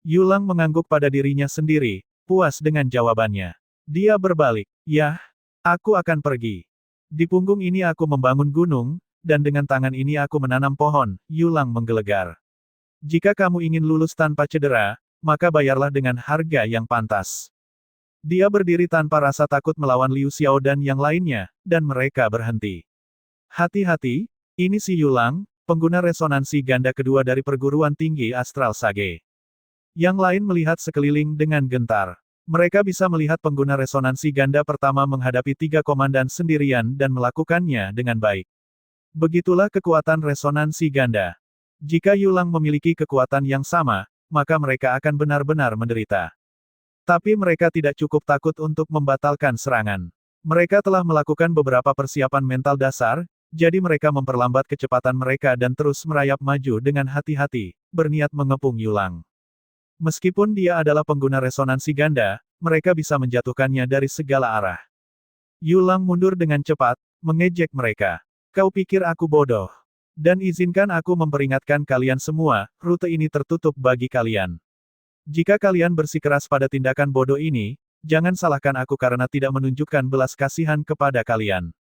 Yulang mengangguk pada dirinya sendiri, puas dengan jawabannya. Dia berbalik. Yah, aku akan pergi. Di punggung ini aku membangun gunung, dan dengan tangan ini aku menanam pohon, Yulang menggelegar. Jika kamu ingin lulus tanpa cedera, maka bayarlah dengan harga yang pantas. Dia berdiri tanpa rasa takut melawan Liu Xiao dan yang lainnya, dan mereka berhenti. Hati-hati, ini si Yulang, pengguna resonansi ganda kedua dari perguruan tinggi Astral Sage. Yang lain melihat sekeliling dengan gentar. Mereka bisa melihat pengguna resonansi ganda pertama menghadapi 3 komandan sendirian dan melakukannya dengan baik. Begitulah kekuatan resonansi ganda. Jika Yulang memiliki kekuatan yang sama, maka mereka akan benar-benar menderita. Tapi mereka tidak cukup takut untuk membatalkan serangan. Mereka telah melakukan beberapa persiapan mental dasar, jadi mereka memperlambat kecepatan mereka dan terus merayap maju dengan hati-hati, berniat mengepung Yulang. Meskipun dia adalah pengguna resonansi ganda, mereka bisa menjatuhkannya dari segala arah. Yulang mundur dengan cepat, mengejek mereka. Kau pikir aku bodoh? Dan izinkan aku memperingatkan kalian semua, rute ini tertutup bagi kalian. Jika kalian bersikeras pada tindakan bodoh ini, jangan salahkan aku karena tidak menunjukkan belas kasihan kepada kalian.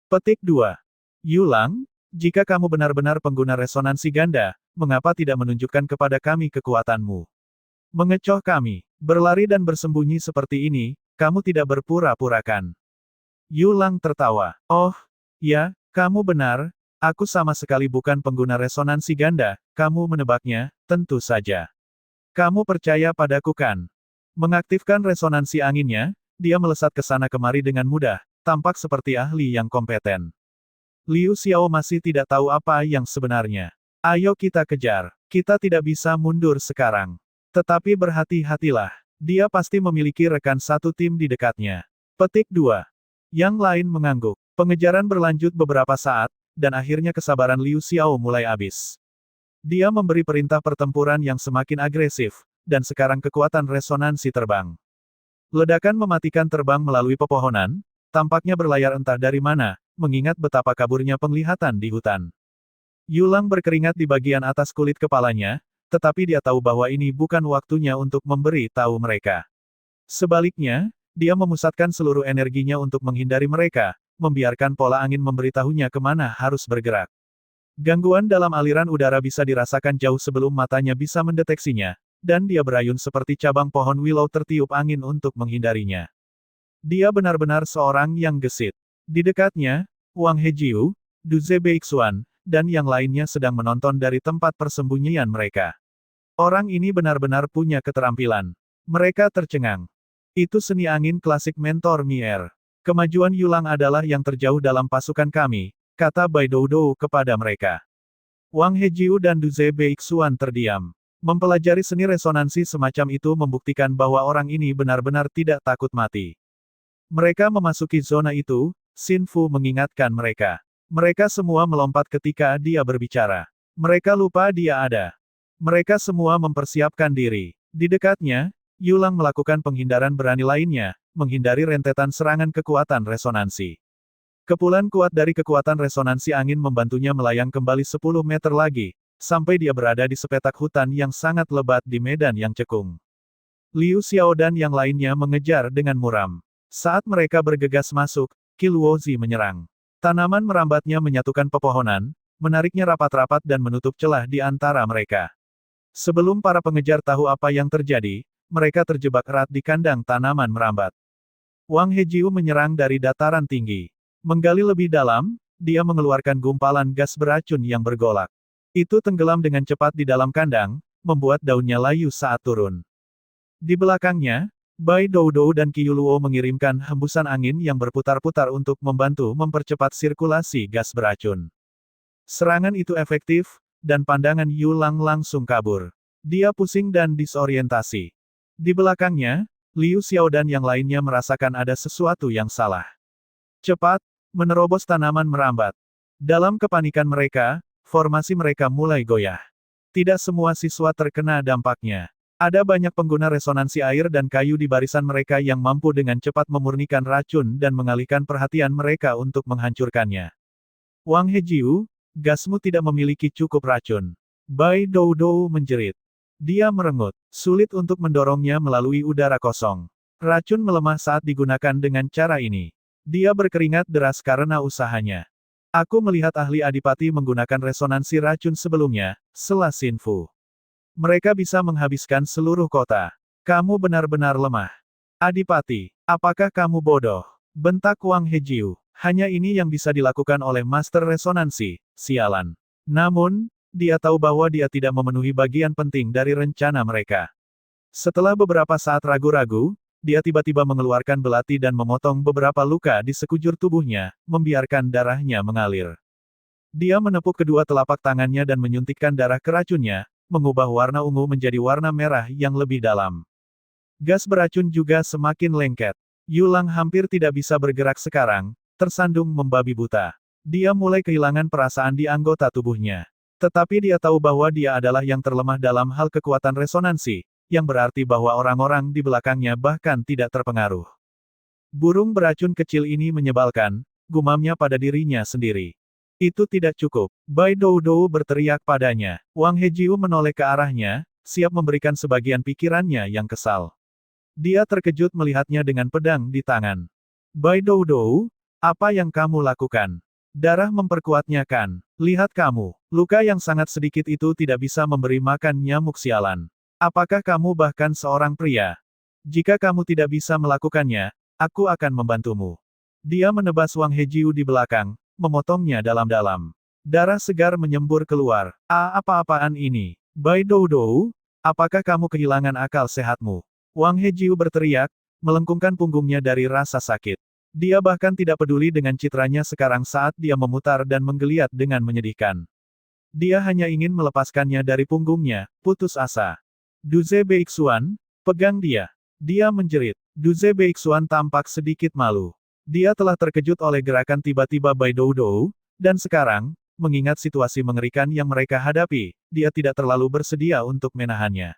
Petik 2. Yulang, jika kamu benar-benar pengguna resonansi ganda, mengapa tidak menunjukkan kepada kami kekuatanmu? Mengecoh kami, berlari dan bersembunyi seperti ini, kamu tidak berpura-purakan. Yulang tertawa. Oh, ya, kamu benar, aku sama sekali bukan pengguna resonansi ganda, kamu menebaknya, tentu saja. Kamu percaya padaku kan? Mengaktifkan resonansi anginnya, dia melesat ke sana kemari dengan mudah, tampak seperti ahli yang kompeten. Liu Xiao masih tidak tahu apa yang sebenarnya. Ayo kita kejar. Kita tidak bisa mundur sekarang. Tetapi berhati-hatilah. Dia pasti memiliki rekan satu tim di dekatnya. Petik 2. Yang lain mengangguk. Pengejaran berlanjut beberapa saat, dan akhirnya kesabaran Liu Xiao mulai habis. Dia memberi perintah pertempuran yang semakin agresif, dan sekarang kekuatan resonansi terbang. Ledakan mematikan terbang melalui pepohonan, tampaknya berlayar entah dari mana, mengingat betapa kaburnya penglihatan di hutan. Yulang berkeringat di bagian atas kulit kepalanya, tetapi dia tahu bahwa ini bukan waktunya untuk memberi tahu mereka. Sebaliknya, dia memusatkan seluruh energinya untuk menghindari mereka, membiarkan pola angin memberitahunya kemana harus bergerak. Gangguan dalam aliran udara bisa dirasakan jauh sebelum matanya bisa mendeteksinya, dan dia berayun seperti cabang pohon willow tertiup angin untuk menghindarinya. Dia benar-benar seorang yang gesit. Di dekatnya, Wang Hejiu, Du Zebeixuan, dan yang lainnya sedang menonton dari tempat persembunyian mereka. Orang ini benar-benar punya keterampilan. Mereka tercengang. Itu seni angin klasik mentor Mier. Kemajuan Yulang adalah yang terjauh dalam pasukan kami, kata Bai Doudou kepada mereka. Wang Hejiu dan Du Zebeixuan terdiam. Mempelajari seni resonansi semacam itu membuktikan bahwa orang ini benar-benar tidak takut mati. Mereka memasuki zona itu, Xin Fu mengingatkan mereka. Mereka semua melompat ketika dia berbicara. Mereka lupa dia ada. Mereka semua mempersiapkan diri. Di dekatnya, Yulang melakukan penghindaran berani lainnya, menghindari rentetan serangan kekuatan resonansi. Kepulan kuat dari kekuatan resonansi angin membantunya melayang kembali 10 meter lagi, sampai dia berada di sepetak hutan yang sangat lebat di medan yang cekung. Liu Xiao dan yang lainnya mengejar dengan muram. Saat mereka bergegas masuk, Qi Luozi menyerang. Tanaman merambatnya menyatukan pepohonan, menariknya rapat-rapat dan menutup celah di antara mereka. Sebelum para pengejar tahu apa yang terjadi, mereka terjebak erat di kandang tanaman merambat. Wang Hejiu menyerang dari dataran tinggi. Menggali lebih dalam, dia mengeluarkan gumpalan gas beracun yang bergolak. Itu tenggelam dengan cepat di dalam kandang, membuat daunnya layu saat turun. Di belakangnya, Bai Doudou dan Qi Yuluo mengirimkan hembusan angin yang berputar-putar untuk membantu mempercepat sirkulasi gas beracun. Serangan itu efektif, dan pandangan Yulang langsung kabur. Dia pusing dan disorientasi. Di belakangnya, Liu Xiao dan yang lainnya merasakan ada sesuatu yang salah. Cepat, menerobos tanaman merambat. Dalam kepanikan mereka, formasi mereka mulai goyah. Tidak semua siswa terkena dampaknya. Ada banyak pengguna resonansi air dan kayu di barisan mereka yang mampu dengan cepat memurnikan racun dan mengalihkan perhatian mereka untuk menghancurkannya. Wang Hejiu, gasmu tidak memiliki cukup racun. Bai Doudou menjerit. Dia merengut. Sulit untuk mendorongnya melalui udara kosong. Racun melemah saat digunakan dengan cara ini. Dia berkeringat deras karena usahanya. Aku melihat ahli adipati menggunakan resonansi racun sebelumnya, sela Xin Fu. Mereka bisa menghabiskan seluruh kota. Kamu benar-benar lemah. Adipati, apakah kamu bodoh? Bentak Wang Hejiu. Hanya ini yang bisa dilakukan oleh Master Resonansi, sialan. Namun, dia tahu bahwa dia tidak memenuhi bagian penting dari rencana mereka. Setelah beberapa saat ragu-ragu, dia tiba-tiba mengeluarkan belati dan memotong beberapa luka di sekujur tubuhnya, membiarkan darahnya mengalir. Dia menepuk kedua telapak tangannya dan menyuntikkan darah ke racunnya, mengubah warna ungu menjadi warna merah yang lebih dalam. Gas beracun juga semakin lengket. Yulang hampir tidak bisa bergerak sekarang, tersandung membabi buta. Dia mulai kehilangan perasaan di anggota tubuhnya. Tetapi dia tahu bahwa dia adalah yang terlemah dalam hal kekuatan resonansi, yang berarti bahwa orang-orang di belakangnya bahkan tidak terpengaruh. Burung beracun kecil ini menyebalkan, gumamnya pada dirinya sendiri. Itu tidak cukup. Bai Doudou berteriak padanya. Wang Hejiu menoleh ke arahnya, siap memberikan sebagian pikirannya yang kesal. Dia terkejut melihatnya dengan pedang di tangan. Bai Doudou, apa yang kamu lakukan? Darah memperkuatnya kan? Lihat kamu, luka yang sangat sedikit itu tidak bisa memberi makan nyamuk sialan. Apakah kamu bahkan seorang pria? Jika kamu tidak bisa melakukannya, aku akan membantumu. Dia menebas Wang Hejiu di belakang, memotongnya dalam-dalam. Darah segar menyembur keluar. Apa-apaan ini? Bai Doudou, apakah kamu kehilangan akal sehatmu? Wang Hejiu berteriak, melengkungkan punggungnya dari rasa sakit. Dia bahkan tidak peduli dengan citranya sekarang saat dia memutar dan menggeliat dengan menyedihkan. Dia hanya ingin melepaskannya dari punggungnya, putus asa. Duze Beixuan, pegang dia. Dia menjerit. Duze Beixuan tampak sedikit malu. Dia telah terkejut oleh gerakan tiba-tiba Bai Doudou, dan sekarang, mengingat situasi mengerikan yang mereka hadapi, dia tidak terlalu bersedia untuk menahannya.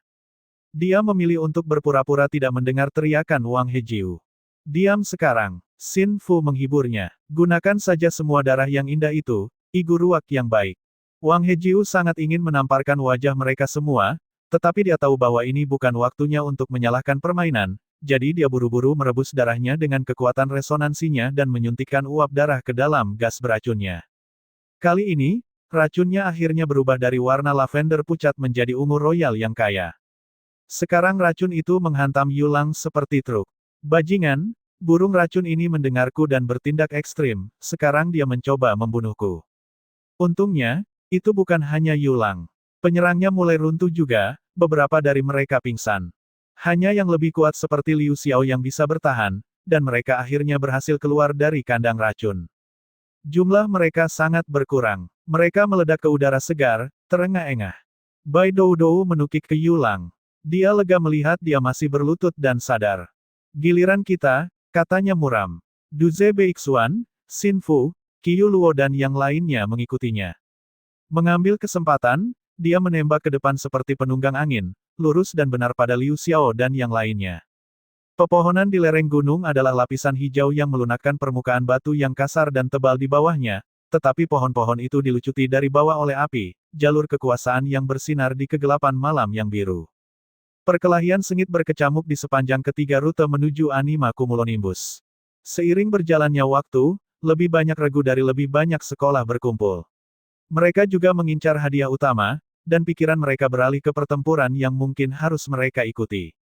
Dia memilih untuk berpura-pura tidak mendengar teriakan Wang Hejiu. Diam sekarang. Xin Fu menghiburnya. Gunakan saja semua darah yang indah itu, Igu Ruak yang baik. Wang Hejiu sangat ingin menamparkan wajah mereka semua, tetapi dia tahu bahwa ini bukan waktunya untuk menyalahkan permainan, jadi dia buru-buru merebus darahnya dengan kekuatan resonansinya dan menyuntikkan uap darah ke dalam gas beracunnya. Kali ini, racunnya akhirnya berubah dari warna lavender pucat menjadi ungu royal yang kaya. Sekarang racun itu menghantam Yulang seperti truk. Bajingan, burung racun ini mendengarku dan bertindak ekstrim, sekarang dia mencoba membunuhku. Untungnya, itu bukan hanya Yulang. Penyerangnya mulai runtuh juga, beberapa dari mereka pingsan. Hanya yang lebih kuat seperti Liu Xiao yang bisa bertahan, dan mereka akhirnya berhasil keluar dari kandang racun. Jumlah mereka sangat berkurang. Mereka meledak ke udara segar, terengah-engah. Bai Doudou menukik ke Yulang. Dia lega melihat dia masih berlutut dan sadar. Giliran kita, katanya muram. Duze Beixuan, Xin Fu, Qiu Luo dan yang lainnya mengikutinya. Mengambil kesempatan, dia menembak ke depan seperti penunggang angin, lurus dan benar pada Liu Xiao dan yang lainnya. Pepohonan di lereng gunung adalah lapisan hijau yang melunakkan permukaan batu yang kasar dan tebal di bawahnya, tetapi pohon-pohon itu dilucuti dari bawah oleh api, jalur kekuasaan yang bersinar di kegelapan malam yang biru. Perkelahian sengit berkecamuk di sepanjang ketiga rute menuju Anima Cumulonimbus. Seiring berjalannya waktu, lebih banyak regu dari lebih banyak sekolah berkumpul. Mereka juga mengincar hadiah utama, dan pikiran mereka beralih ke pertempuran yang mungkin harus mereka ikuti.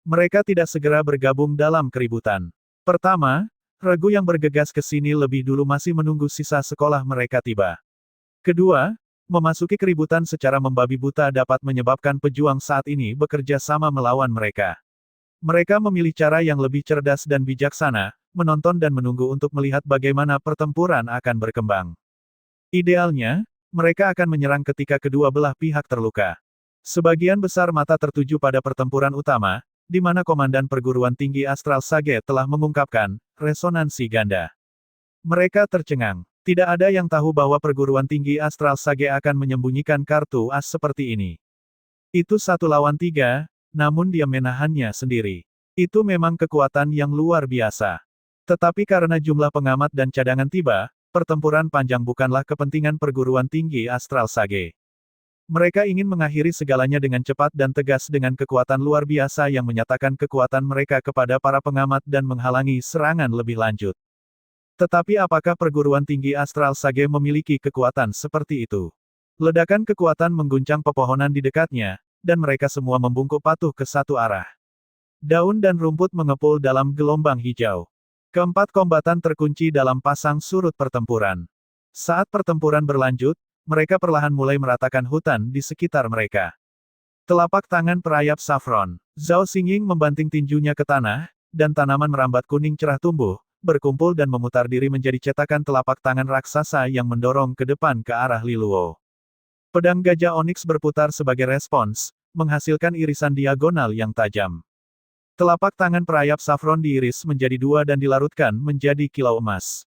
Mereka tidak segera bergabung dalam keributan. Pertama, regu yang bergegas ke sini lebih dulu masih menunggu sisa sekolah mereka tiba. Kedua, memasuki keributan secara membabi buta dapat menyebabkan pejuang saat ini bekerja sama melawan mereka. Mereka memilih cara yang lebih cerdas dan bijaksana, menonton dan menunggu untuk melihat bagaimana pertempuran akan berkembang. Idealnya, mereka akan menyerang ketika kedua belah pihak terluka. Sebagian besar mata tertuju pada pertempuran utama, di mana Komandan Perguruan Tinggi Astral Sage telah mengungkapkan, resonansi ganda. Mereka tercengang. Tidak ada yang tahu bahwa Perguruan Tinggi Astral Sage akan menyembunyikan kartu as seperti ini. Itu 1 lawan 3, namun dia menahannya sendiri. Itu memang kekuatan yang luar biasa. Tetapi karena jumlah pengamat dan cadangan tiba, pertempuran panjang bukanlah kepentingan Perguruan Tinggi Astral Sage. Mereka ingin mengakhiri segalanya dengan cepat dan tegas dengan kekuatan luar biasa yang menyatakan kekuatan mereka kepada para pengamat dan menghalangi serangan lebih lanjut. Tetapi apakah Perguruan Tinggi Astral Sage memiliki kekuatan seperti itu? Ledakan kekuatan mengguncang pepohonan di dekatnya, dan mereka semua membungkuk patuh ke satu arah. Daun dan rumput mengepul dalam gelombang hijau. Keempat kombatan terkunci dalam pasang surut pertempuran. Saat pertempuran berlanjut, mereka perlahan mulai meratakan hutan di sekitar mereka. Telapak tangan perayap saffron. Zhao Xingying membanting tinjunya ke tanah, dan tanaman merambat kuning cerah tumbuh, berkumpul dan memutar diri menjadi cetakan telapak tangan raksasa yang mendorong ke depan ke arah Li Luo. Pedang gajah oniks berputar sebagai respons, menghasilkan irisan diagonal yang tajam. Telapak tangan perayap saffron diiris menjadi 2 dan dilarutkan menjadi kilau emas.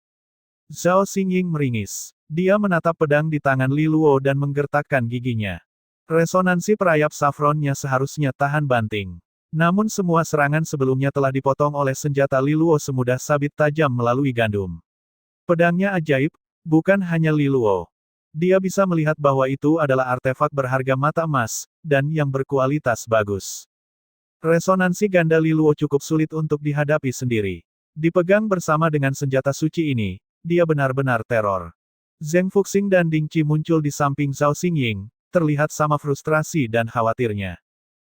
Zhao Xingying meringis. Dia menatap pedang di tangan Li Luo dan menggertakkan giginya. Resonansi perayap saffronnya seharusnya tahan banting. Namun semua serangan sebelumnya telah dipotong oleh senjata Li Luo semudah sabit tajam melalui gandum. Pedangnya ajaib, bukan hanya Li Luo. Dia bisa melihat bahwa itu adalah artefak berharga mata emas, dan yang berkualitas bagus. Resonansi ganda Li Luo cukup sulit untuk dihadapi sendiri. Dipegang bersama dengan senjata suci ini, dia benar-benar teror. Zheng Fuxing dan Ding Qi muncul di samping Zhao Xingying, terlihat sama frustrasi dan khawatirnya.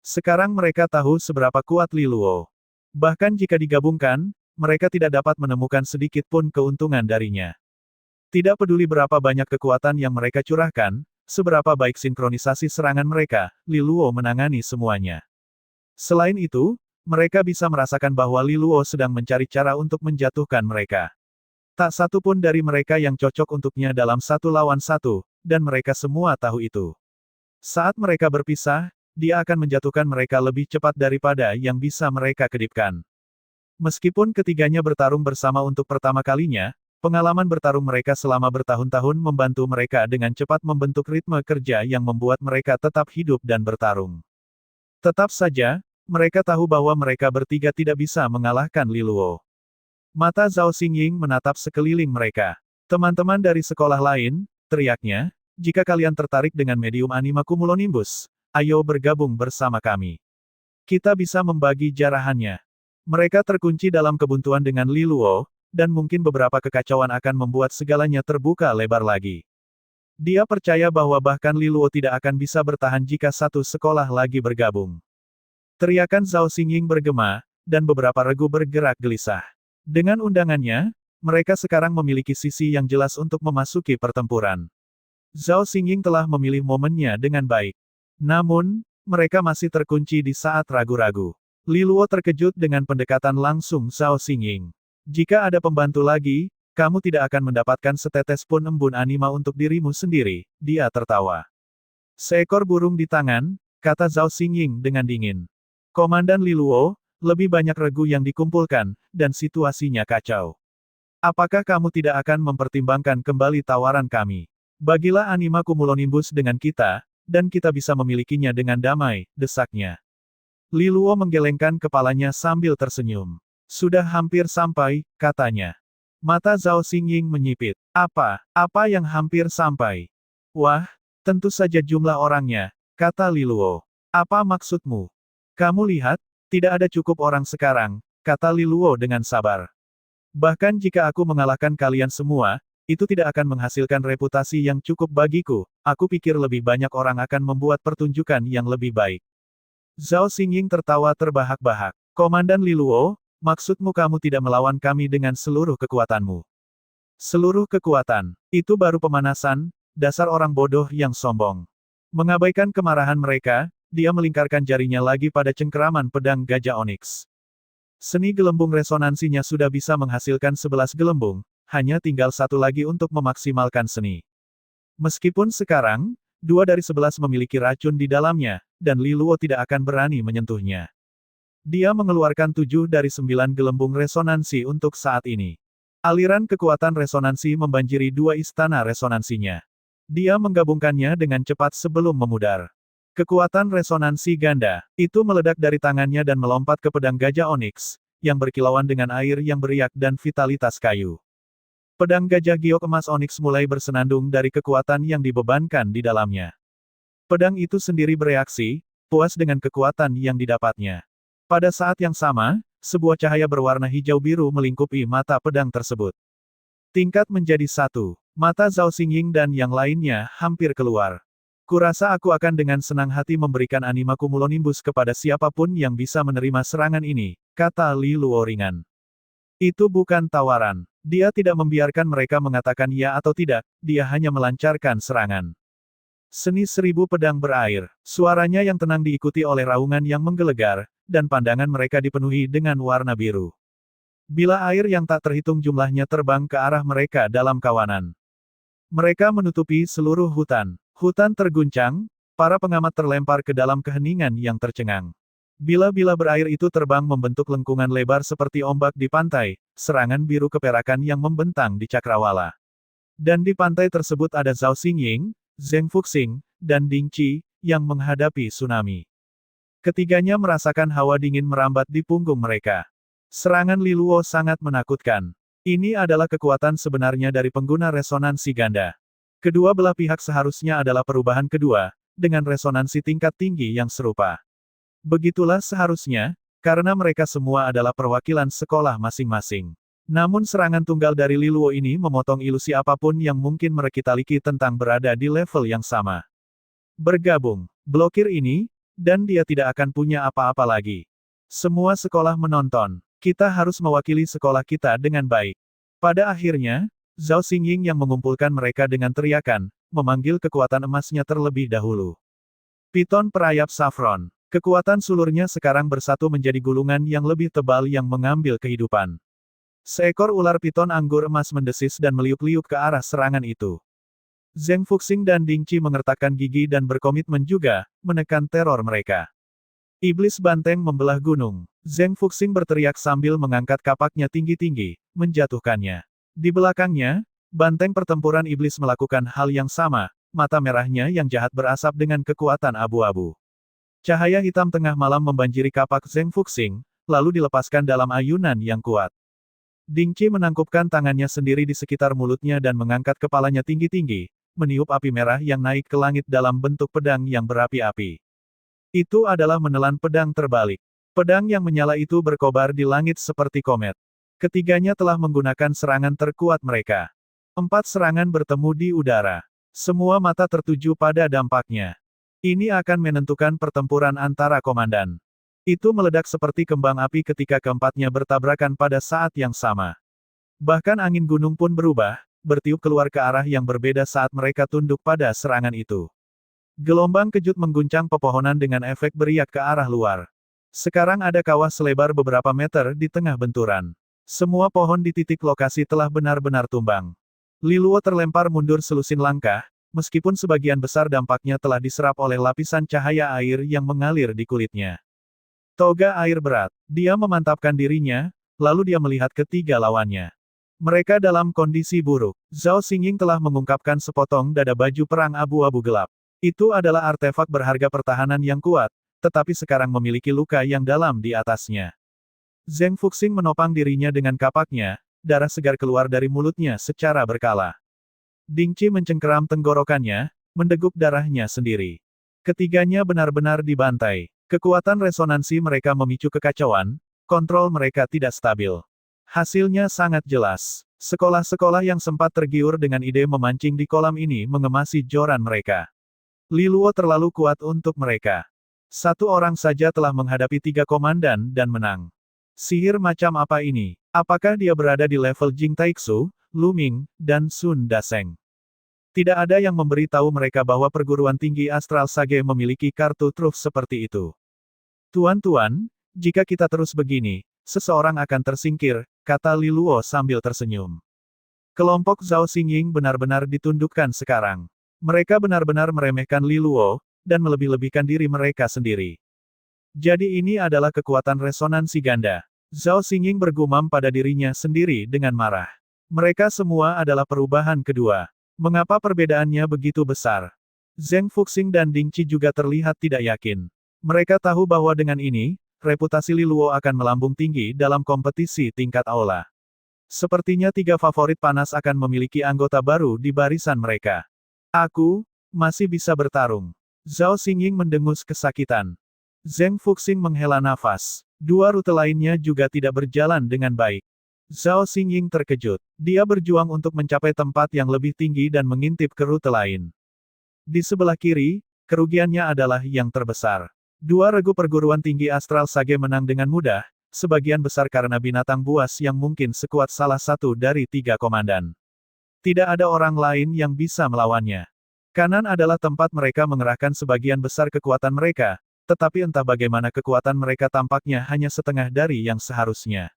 Sekarang mereka tahu seberapa kuat Li Luo. Bahkan jika digabungkan, mereka tidak dapat menemukan sedikit pun keuntungan darinya. Tidak peduli berapa banyak kekuatan yang mereka curahkan, seberapa baik sinkronisasi serangan mereka, Li Luo menangani semuanya. Selain itu, mereka bisa merasakan bahwa Li Luo sedang mencari cara untuk menjatuhkan mereka. Tak satu pun dari mereka yang cocok untuknya dalam 1 lawan 1, dan mereka semua tahu itu. Saat mereka berpisah, dia akan menjatuhkan mereka lebih cepat daripada yang bisa mereka kedipkan. Meskipun ketiganya bertarung bersama untuk pertama kalinya, pengalaman bertarung mereka selama bertahun-tahun membantu mereka dengan cepat membentuk ritme kerja yang membuat mereka tetap hidup dan bertarung. Tetap saja, mereka tahu bahwa mereka bertiga tidak bisa mengalahkan Li Luo. Mata Zhao Xingying menatap sekeliling mereka. Teman-teman dari sekolah lain, teriaknya, jika kalian tertarik dengan medium Anima Cumulonimbus, ayo bergabung bersama kami. Kita bisa membagi jarahannya. Mereka terkunci dalam kebuntuan dengan Li Luo, dan mungkin beberapa kekacauan akan membuat segalanya terbuka lebar lagi. Dia percaya bahwa bahkan Li Luo tidak akan bisa bertahan jika satu sekolah lagi bergabung. Teriakan Zhao Xingying bergema, dan beberapa regu bergerak gelisah. Dengan undangannya, mereka sekarang memiliki sisi yang jelas untuk memasuki pertempuran. Zhao Xingying telah memilih momennya dengan baik. Namun, mereka masih terkunci di saat ragu-ragu. Li Luo terkejut dengan pendekatan langsung Zhao Xingying. Jika ada pembantu lagi, kamu tidak akan mendapatkan setetes pun embun anima untuk dirimu sendiri, dia tertawa. Seekor burung di tangan, kata Zhao Xingying dengan dingin. Komandan Li Luo, lebih banyak regu yang dikumpulkan, dan situasinya kacau. Apakah kamu tidak akan mempertimbangkan kembali tawaran kami? Bagilah anima cumulonimbus dengan kita, dan kita bisa memilikinya dengan damai, desaknya. Li Luo menggelengkan kepalanya sambil tersenyum. Sudah hampir sampai, katanya. Mata Zhao Xingying menyipit. Apa yang hampir sampai? Wah, tentu saja jumlah orangnya, kata Li Luo. Apa maksudmu? Kamu lihat, tidak ada cukup orang sekarang, kata Li Luo dengan sabar. Bahkan jika aku mengalahkan kalian semua, itu tidak akan menghasilkan reputasi yang cukup bagiku, aku pikir lebih banyak orang akan membuat pertunjukan yang lebih baik. Zhao Xingying tertawa terbahak-bahak. Komandan Li Luo, maksudmu kamu tidak melawan kami dengan seluruh kekuatanmu? Seluruh kekuatan, itu baru pemanasan, dasar orang bodoh yang sombong. Mengabaikan kemarahan mereka, dia melingkarkan jarinya lagi pada cengkeraman pedang gajah oniks. Seni gelembung resonansinya sudah bisa menghasilkan 11 gelembung, hanya tinggal satu lagi untuk memaksimalkan seni. Meskipun sekarang, 2 dari 11 memiliki racun di dalamnya, dan Li Luo tidak akan berani menyentuhnya. Dia mengeluarkan 7 dari 9 gelembung resonansi untuk saat ini. Aliran kekuatan resonansi membanjiri 2 istana resonansinya. Dia menggabungkannya dengan cepat sebelum memudar. Kekuatan resonansi ganda, itu meledak dari tangannya dan melompat ke pedang gajah oniks, yang berkilauan dengan air yang beriak dan vitalitas kayu. Pedang gajah giok emas oniks mulai bersenandung dari kekuatan yang dibebankan di dalamnya. Pedang itu sendiri bereaksi, puas dengan kekuatan yang didapatnya. Pada saat yang sama, sebuah cahaya berwarna hijau biru melingkupi mata pedang tersebut. Tingkat menjadi satu, mata Zhao Xingying dan yang lainnya hampir keluar. Kurasa aku akan dengan senang hati memberikan anima cumulonimbus kepada siapapun yang bisa menerima serangan ini, kata Li Luo ringan. Itu bukan tawaran. Dia tidak membiarkan mereka mengatakan ya atau tidak, dia hanya melancarkan serangan. Seni 1000 pedang berair, suaranya yang tenang diikuti oleh raungan yang menggelegar, dan pandangan mereka dipenuhi dengan warna biru. Bila air yang tak terhitung jumlahnya terbang ke arah mereka dalam kawanan. Mereka menutupi seluruh hutan. Hutan terguncang, para pengamat terlempar ke dalam keheningan yang tercengang. Bila-bila berair itu terbang membentuk lengkungan lebar seperti ombak di pantai, serangan biru keperakan yang membentang di cakrawala. Dan di pantai tersebut ada Zhao Xingying, Zheng Fuxing, dan Ding Qi, yang menghadapi tsunami. Ketiganya merasakan hawa dingin merambat di punggung mereka. Serangan Li Luo sangat menakutkan. Ini adalah kekuatan sebenarnya dari pengguna resonansi ganda. Kedua belah pihak seharusnya adalah perubahan kedua, dengan resonansi tingkat tinggi yang serupa. Begitulah seharusnya, karena mereka semua adalah perwakilan sekolah masing-masing. Namun serangan tunggal dari Li Luo ini memotong ilusi apapun yang mungkin merekitaliki tentang berada di level yang sama. Bergabung, blokir ini, dan dia tidak akan punya apa-apa lagi. Semua sekolah menonton. Kita harus mewakili sekolah kita dengan baik. Pada akhirnya, Zhao Xingying yang mengumpulkan mereka dengan teriakan, memanggil kekuatan emasnya terlebih dahulu. Piton perayap Saffron. Kekuatan sulurnya sekarang bersatu menjadi gulungan yang lebih tebal yang mengambil kehidupan. Seekor ular piton anggur emas mendesis dan meliuk-liuk ke arah serangan itu. Zheng Fuxing dan Ding Qi mengertakkan gigi dan berkomitmen juga, menekan teror mereka. Iblis banteng membelah gunung. Zheng Fuxing berteriak sambil mengangkat kapaknya tinggi-tinggi, menjatuhkannya. Di belakangnya, banteng pertempuran iblis melakukan hal yang sama, mata merahnya yang jahat berasap dengan kekuatan abu-abu. Cahaya hitam tengah malam membanjiri kapak Zheng Fuxing, lalu dilepaskan dalam ayunan yang kuat. Ding Qi menangkupkan tangannya sendiri di sekitar mulutnya dan mengangkat kepalanya tinggi-tinggi, meniup api merah yang naik ke langit dalam bentuk pedang yang berapi-api. Itu adalah menelan pedang terbalik. Pedang yang menyala itu berkobar di langit seperti komet. Ketiganya telah menggunakan serangan terkuat mereka. 4 serangan bertemu di udara. Semua mata tertuju pada dampaknya. Ini akan menentukan pertempuran antara komandan. Itu meledak seperti kembang api ketika keempatnya bertabrakan pada saat yang sama. Bahkan angin gunung pun berubah, bertiup keluar ke arah yang berbeda saat mereka tunduk pada serangan itu. Gelombang kejut mengguncang pepohonan dengan efek beriak ke arah luar. Sekarang ada kawah selebar beberapa meter di tengah benturan. Semua pohon di titik lokasi telah benar-benar tumbang. Li Luo terlempar mundur selusin langkah, meskipun sebagian besar dampaknya telah diserap oleh lapisan cahaya air yang mengalir di kulitnya. Toga air berat. Dia memantapkan dirinya, lalu dia melihat ketiga lawannya. Mereka dalam kondisi buruk. Zhao Xingying telah mengungkapkan sepotong dada baju perang abu-abu gelap. Itu adalah artefak berharga pertahanan yang kuat, tetapi sekarang memiliki luka yang dalam di atasnya. Zheng Fuxing menopang dirinya dengan kapaknya, darah segar keluar dari mulutnya secara berkala. Ding Qi mencengkeram tenggorokannya, mendeguk darahnya sendiri. Ketiganya benar-benar dibantai. Kekuatan resonansi mereka memicu kekacauan, kontrol mereka tidak stabil. Hasilnya sangat jelas. Sekolah-sekolah yang sempat tergiur dengan ide memancing di kolam ini mengemasi joran mereka. Li Luo terlalu kuat untuk mereka. Satu orang saja telah menghadapi 3 komandan dan menang. Sihir macam apa ini? Apakah dia berada di level Jing Taixu, Lu Ming, dan Sun Daseng? Tidak ada yang memberi tahu mereka bahwa perguruan tinggi Astral Sage memiliki kartu truf seperti itu. Tuan-tuan, jika kita terus begini, seseorang akan tersingkir, kata Li Luo sambil tersenyum. Kelompok Zhao Xingying benar-benar ditundukkan sekarang. Mereka benar-benar meremehkan Li Luo, dan melebih-lebihkan diri mereka sendiri. Jadi ini adalah kekuatan resonansi ganda. Zhao Xingying bergumam pada dirinya sendiri dengan marah. Mereka semua adalah perubahan kedua. Mengapa perbedaannya begitu besar? Zheng Fuxing dan Ding Qi juga terlihat tidak yakin. Mereka tahu bahwa dengan ini, reputasi Li Luo akan melambung tinggi dalam kompetisi tingkat aula. Sepertinya 3 favorit panas akan memiliki anggota baru di barisan mereka. Aku masih bisa bertarung. Zhao Xingying mendengus kesakitan. Zheng Fuxing menghela nafas. 2 rute lainnya juga tidak berjalan dengan baik. Zhao Xingying terkejut. Dia berjuang untuk mencapai tempat yang lebih tinggi dan mengintip ke rute lain. Di sebelah kiri, kerugiannya adalah yang terbesar. 2 regu perguruan tinggi Astral Sage menang dengan mudah, sebagian besar karena binatang buas yang mungkin sekuat salah satu dari 3 komandan. Tidak ada orang lain yang bisa melawannya. Kanan adalah tempat mereka mengerahkan sebagian besar kekuatan mereka, tetapi entah bagaimana kekuatan mereka tampaknya hanya setengah dari yang seharusnya.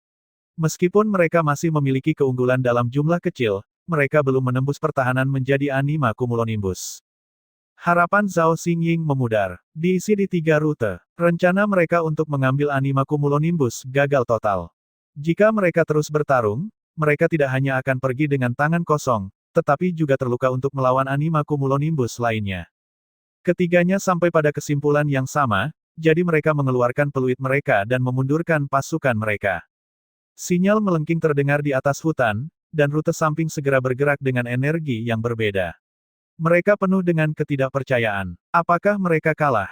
Meskipun mereka masih memiliki keunggulan dalam jumlah kecil, mereka belum menembus pertahanan menjadi anima cumulonimbus. Harapan Zhao Xingying memudar. Diisi di 3 rute. Rencana mereka untuk mengambil anima cumulonimbus gagal total. Jika mereka terus bertarung, mereka tidak hanya akan pergi dengan tangan kosong, tetapi juga terluka untuk melawan anima cumulonimbus lainnya. Ketiganya sampai pada kesimpulan yang sama, jadi mereka mengeluarkan peluit mereka dan memundurkan pasukan mereka. Sinyal melengking terdengar di atas hutan, dan rute samping segera bergerak dengan energi yang berbeda. Mereka penuh dengan ketidakpercayaan. Apakah mereka kalah?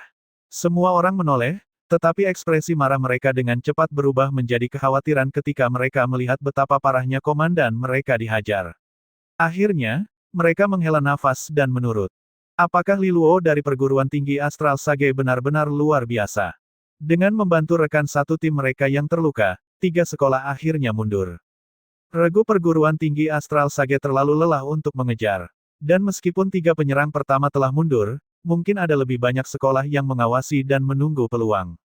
Semua orang menoleh, tetapi ekspresi marah mereka dengan cepat berubah menjadi kekhawatiran ketika mereka melihat betapa parahnya komandan mereka dihajar. Akhirnya, mereka menghela nafas dan menurut. Apakah Li Luo dari perguruan tinggi Astral Sage benar-benar luar biasa? Dengan membantu rekan satu tim mereka yang terluka, 3 sekolah akhirnya mundur. Regu perguruan tinggi Astral Sage terlalu lelah untuk mengejar. Dan meskipun 3 penyerang pertama telah mundur, mungkin ada lebih banyak sekolah yang mengawasi dan menunggu peluang.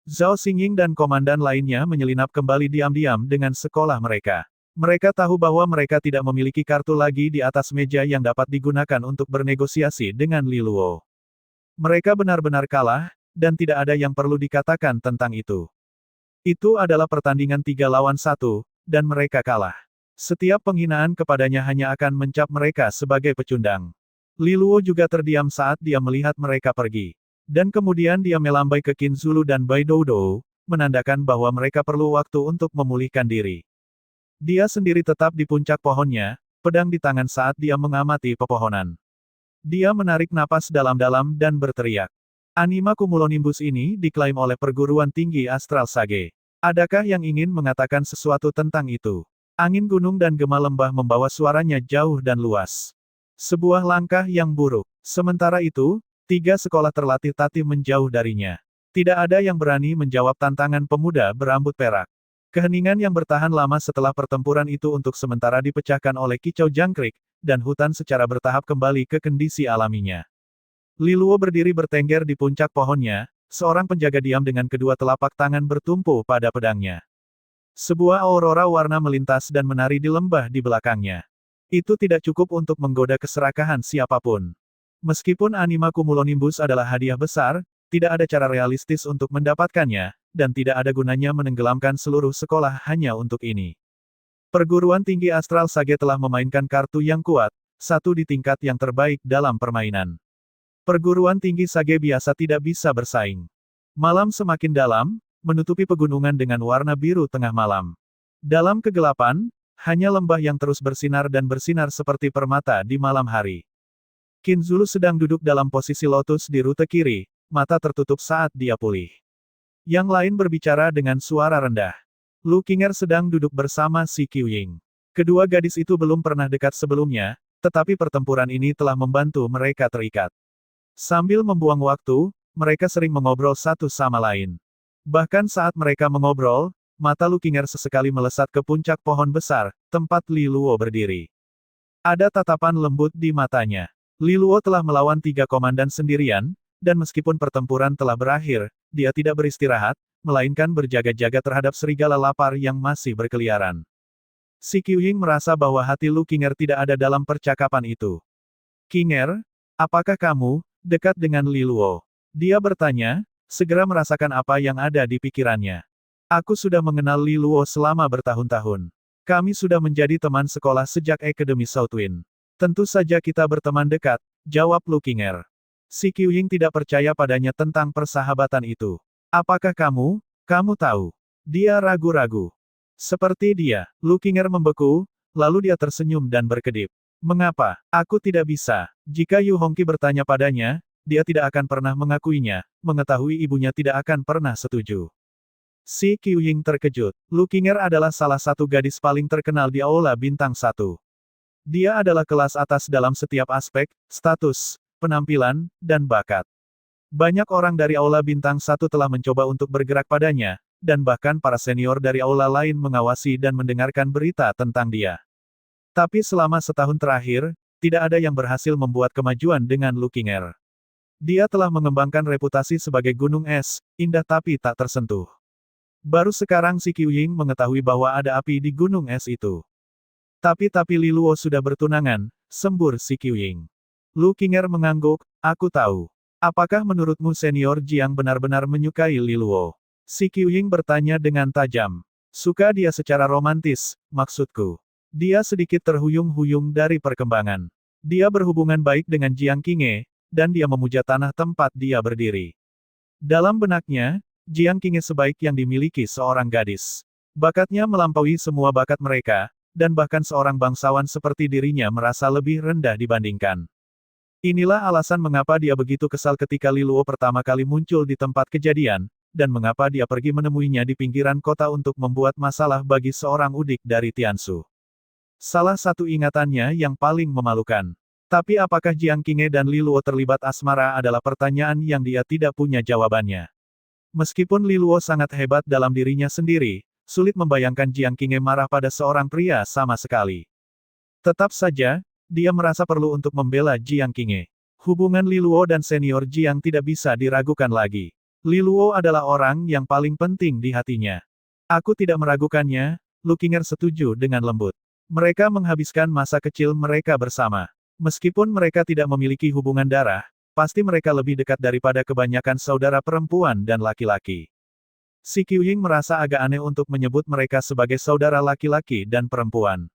Zhao Xingying dan komandan lainnya menyelinap kembali diam-diam dengan sekolah mereka. Mereka tahu bahwa mereka tidak memiliki kartu lagi di atas meja yang dapat digunakan untuk bernegosiasi dengan Li Luo. Mereka benar-benar kalah, dan tidak ada yang perlu dikatakan tentang itu. Itu adalah pertandingan 3 lawan 1, dan mereka kalah. Setiap penghinaan kepadanya hanya akan mencap mereka sebagai pecundang. Li Luo juga terdiam saat dia melihat mereka pergi. Dan kemudian dia melambai ke Qin Zulu dan Bai Doudou, menandakan bahwa mereka perlu waktu untuk memulihkan diri. Dia sendiri tetap di puncak pohonnya, pedang di tangan saat dia mengamati pepohonan. Dia menarik napas dalam-dalam dan berteriak. Anima cumulonimbus ini diklaim oleh perguruan tinggi Astral Sage. Adakah yang ingin mengatakan sesuatu tentang itu? Angin gunung dan gema lembah membawa suaranya jauh dan luas. Sebuah langkah yang buruk. Sementara itu, 3 sekolah terlatih-tatih menjauh darinya. Tidak ada yang berani menjawab tantangan pemuda berambut perak. Keheningan yang bertahan lama setelah pertempuran itu untuk sementara dipecahkan oleh kicau jangkrik, dan hutan secara bertahap kembali ke kondisi alaminya. Li Luo berdiri bertengger di puncak pohonnya, seorang penjaga diam dengan kedua telapak tangan bertumpu pada pedangnya. Sebuah aurora warna melintas dan menari di lembah di belakangnya. Itu tidak cukup untuk menggoda keserakahan siapapun. Meskipun anima cumulonimbus adalah hadiah besar, tidak ada cara realistis untuk mendapatkannya, dan tidak ada gunanya menenggelamkan seluruh sekolah hanya untuk ini. Perguruan tinggi Astral Sage telah memainkan kartu yang kuat, satu di tingkat yang terbaik dalam permainan. Perguruan tinggi Sage biasa tidak bisa bersaing. Malam semakin dalam, menutupi pegunungan dengan warna biru tengah malam. Dalam kegelapan, hanya lembah yang terus bersinar dan bersinar seperti permata di malam hari. Qin Zulu sedang duduk dalam posisi lotus di rute kiri, mata tertutup saat dia pulih. Yang lain berbicara dengan suara rendah. Lu Qinger sedang duduk bersama si Qiuying. Kedua gadis itu belum pernah dekat sebelumnya, tetapi pertempuran ini telah membantu mereka terikat. Sambil membuang waktu, mereka sering mengobrol satu sama lain. Bahkan saat mereka mengobrol, mata Lu Qinger sesekali melesat ke puncak pohon besar, tempat Li Luo berdiri. Ada tatapan lembut di matanya. Li Luo telah melawan 3 komandan sendirian, dan meskipun pertempuran telah berakhir, dia tidak beristirahat, melainkan berjaga-jaga terhadap serigala lapar yang masih berkeliaran. Si Qiuying merasa bahwa hati Lu Qinger tidak ada dalam percakapan itu. Qinger, apakah kamu dekat dengan Li Luo? Dia bertanya, segera merasakan apa yang ada di pikirannya. Aku sudah mengenal Li Luo selama bertahun-tahun. Kami sudah menjadi teman sekolah sejak Akademi Southwind. Tentu saja kita berteman dekat, jawab Lu Qinger. Si Qiuying tidak percaya padanya tentang persahabatan itu. Apakah kamu tahu? Dia ragu-ragu. Seperti dia, Lu Qinger membeku, lalu dia tersenyum dan berkedip. Mengapa? Aku tidak bisa. Jika Yu Hongqi bertanya padanya, dia tidak akan pernah mengakuinya, mengetahui ibunya tidak akan pernah setuju. Si Qiuying terkejut. Lu Qinger adalah salah satu gadis paling terkenal di Aula Bintang 1. Dia adalah kelas atas dalam setiap aspek, status, penampilan, dan bakat. Banyak orang dari Aula Bintang 1 telah mencoba untuk bergerak padanya, dan bahkan para senior dari aula lain mengawasi dan mendengarkan berita tentang dia. Tapi selama setahun terakhir, tidak ada yang berhasil membuat kemajuan dengan Lu Qinger. Dia telah mengembangkan reputasi sebagai gunung es, indah tapi tak tersentuh. Baru sekarang si Qiuying mengetahui bahwa ada api di gunung es itu. Tapi Li Luo sudah bertunangan, sembur si Qiuying. Lu Qinger mengangguk, aku tahu. Apakah menurutmu senior Jiang benar-benar menyukai Li Luo? Si Qiuying bertanya dengan tajam. Suka dia secara romantis, maksudku. Dia sedikit terhuyung-huyung dari perkembangan. Dia berhubungan baik dengan Jiang Qinghe, dan dia memuja tanah tempat dia berdiri. Dalam benaknya, Jiang Qinghe sebaik yang dimiliki seorang gadis. Bakatnya melampaui semua bakat mereka, dan bahkan seorang bangsawan seperti dirinya merasa lebih rendah dibandingkan. Inilah alasan mengapa dia begitu kesal ketika Li Luo pertama kali muncul di tempat kejadian, dan mengapa dia pergi menemuinya di pinggiran kota untuk membuat masalah bagi seorang udik dari Tianshu. Salah satu ingatannya yang paling memalukan. Tapi apakah Jiang Qinghe dan Li Luo terlibat asmara adalah pertanyaan yang dia tidak punya jawabannya. Meskipun Li Luo sangat hebat dalam dirinya sendiri, sulit membayangkan Jiang Qinghe marah pada seorang pria sama sekali. Tetap saja, dia merasa perlu untuk membela Jiang Qinghe. Hubungan Li Luo dan senior Jiang tidak bisa diragukan lagi. Li Luo adalah orang yang paling penting di hatinya. Aku tidak meragukannya, Lu Qinger setuju dengan lembut. Mereka menghabiskan masa kecil mereka bersama. Meskipun mereka tidak memiliki hubungan darah, pasti mereka lebih dekat daripada kebanyakan saudara perempuan dan laki-laki. Si Qiuying merasa agak aneh untuk menyebut mereka sebagai saudara laki-laki dan perempuan.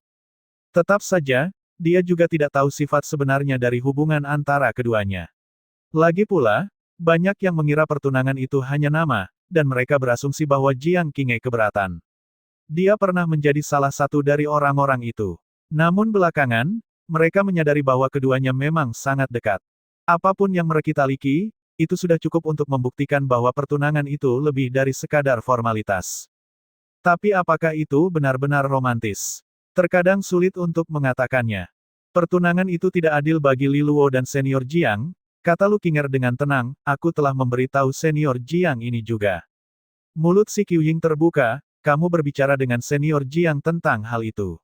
Tetap saja, dia juga tidak tahu sifat sebenarnya dari hubungan antara keduanya. Lagi pula, banyak yang mengira pertunangan itu hanya nama, dan mereka berasumsi bahwa Jiang Qinghe keberatan. Dia pernah menjadi salah satu dari orang-orang itu. Namun belakangan, mereka menyadari bahwa keduanya memang sangat dekat. Apapun yang mereka miliki, itu sudah cukup untuk membuktikan bahwa pertunangan itu lebih dari sekadar formalitas. Tapi apakah itu benar-benar romantis? Terkadang sulit untuk mengatakannya. Pertunangan itu tidak adil bagi Li Luo dan senior Jiang, kata Lu Qinger dengan tenang, aku telah memberitahu senior Jiang ini juga. Mulut si Qiuying terbuka, kamu berbicara dengan senior Jiang tentang hal itu.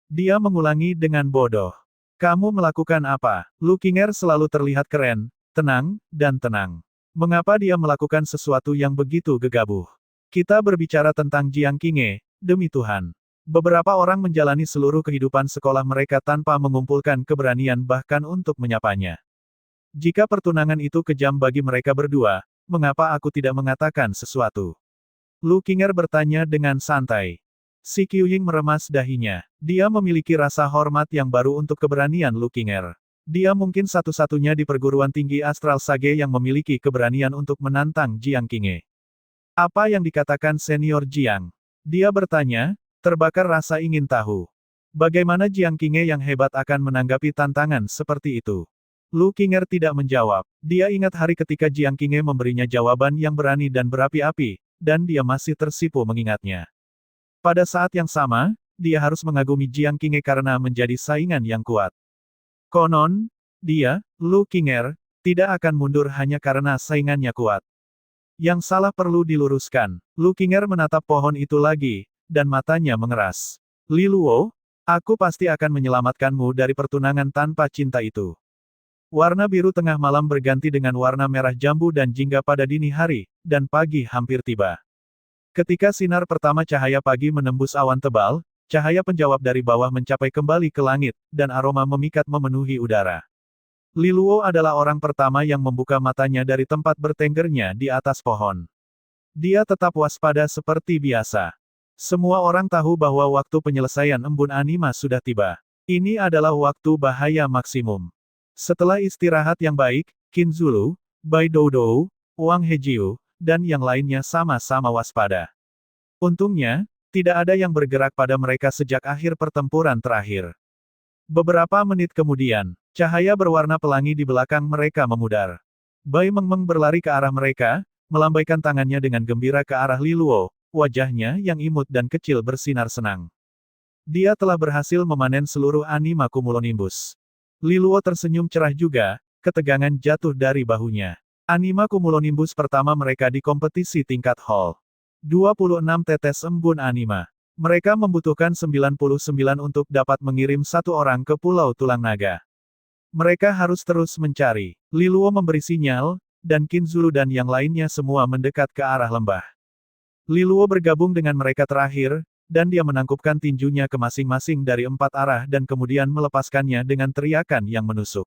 Dia mengulangi dengan bodoh. Kamu melakukan apa? Lu Qinger selalu terlihat keren, tenang, dan tenang. Mengapa dia melakukan sesuatu yang begitu gegabah? Kita berbicara tentang Jiang Qinghe, demi Tuhan. Beberapa orang menjalani seluruh kehidupan sekolah mereka tanpa mengumpulkan keberanian bahkan untuk menyapanya. Jika pertunangan itu kejam bagi mereka berdua, mengapa aku tidak mengatakan sesuatu? Lu Qinger bertanya dengan santai. Si Qiuying meremas dahinya. Dia memiliki rasa hormat yang baru untuk keberanian Lu Qinger. Dia mungkin satu-satunya di perguruan tinggi Astral Sage yang memiliki keberanian untuk menantang Jiang Qinghe. Apa yang dikatakan senior Jiang? Dia bertanya, terbakar rasa ingin tahu. Bagaimana Jiang Qinghe yang hebat akan menanggapi tantangan seperti itu? Lu Qinger tidak menjawab. Dia ingat hari ketika Jiang Qinghe memberinya jawaban yang berani dan berapi-api, dan dia masih tersipu mengingatnya. Pada saat yang sama, dia harus mengagumi Jiang Qinghe karena menjadi saingan yang kuat. Konon, dia, Lu Qinger, tidak akan mundur hanya karena saingannya kuat. Yang salah perlu diluruskan. Lu Qinger menatap pohon itu lagi, dan matanya mengeras. Li Luo, aku pasti akan menyelamatkanmu dari pertunangan tanpa cinta itu. Warna biru tengah malam berganti dengan warna merah jambu dan jingga pada dini hari, dan pagi hampir tiba. Ketika sinar pertama cahaya pagi menembus awan tebal, cahaya penjawab dari bawah mencapai kembali ke langit, dan aroma memikat memenuhi udara. Li Luo adalah orang pertama yang membuka matanya dari tempat bertenggernya di atas pohon. Dia tetap waspada seperti biasa. Semua orang tahu bahwa waktu penyelesaian embun anima sudah tiba. Ini adalah waktu bahaya maksimum. Setelah istirahat yang baik, Qin Zulu, Bai Doudou, Wang Hejiu, dan yang lainnya sama-sama waspada. Untungnya, tidak ada yang bergerak pada mereka sejak akhir pertempuran terakhir. Beberapa menit kemudian, cahaya berwarna pelangi di belakang mereka memudar. Bai Mengmeng berlari ke arah mereka, melambaikan tangannya dengan gembira ke arah Li Luo, wajahnya yang imut dan kecil bersinar senang. Dia telah berhasil memanen seluruh anima cumulonimbus. Li Luo tersenyum cerah juga, ketegangan jatuh dari bahunya. Anima cumulonimbus pertama mereka di kompetisi tingkat hall. 26 tetes embun anima. Mereka membutuhkan 99 untuk dapat mengirim satu orang ke Pulau Tulang Naga. Mereka harus terus mencari. Li Luo memberi sinyal, dan Qin Zulu dan yang lainnya semua mendekat ke arah lembah. Li Luo bergabung dengan mereka terakhir, dan dia menangkupkan tinjunya ke masing-masing dari 4 arah dan kemudian melepaskannya dengan teriakan yang menusuk.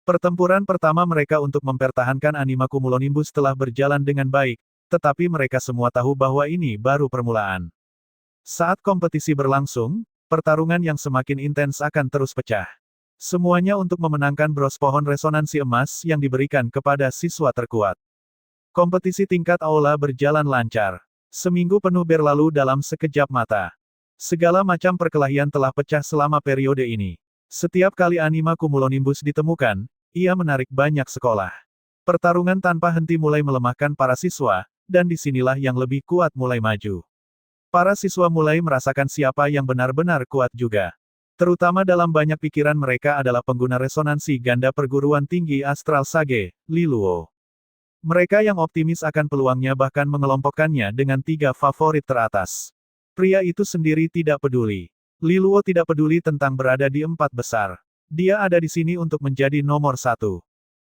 Pertempuran pertama mereka untuk mempertahankan anima cumulonimbus telah berjalan dengan baik, tetapi mereka semua tahu bahwa ini baru permulaan. Saat kompetisi berlangsung, pertarungan yang semakin intens akan terus pecah. Semuanya untuk memenangkan bros pohon resonansi emas yang diberikan kepada siswa terkuat. Kompetisi tingkat aula berjalan lancar. Seminggu penuh berlalu dalam sekejap mata. Segala macam perkelahian telah pecah selama periode ini. Setiap kali anima cumulonimbus ditemukan, ia menarik banyak sekolah. Pertarungan tanpa henti mulai melemahkan para siswa, dan disinilah yang lebih kuat mulai maju. Para siswa mulai merasakan siapa yang benar-benar kuat juga. Terutama dalam banyak pikiran mereka adalah pengguna resonansi ganda perguruan tinggi Astral Sage, Li Luo. Mereka yang optimis akan peluangnya bahkan mengelompokkannya dengan 3 favorit teratas. Pria itu sendiri tidak peduli. Li Luo tidak peduli tentang berada di 4 besar. Dia ada di sini untuk menjadi nomor 1.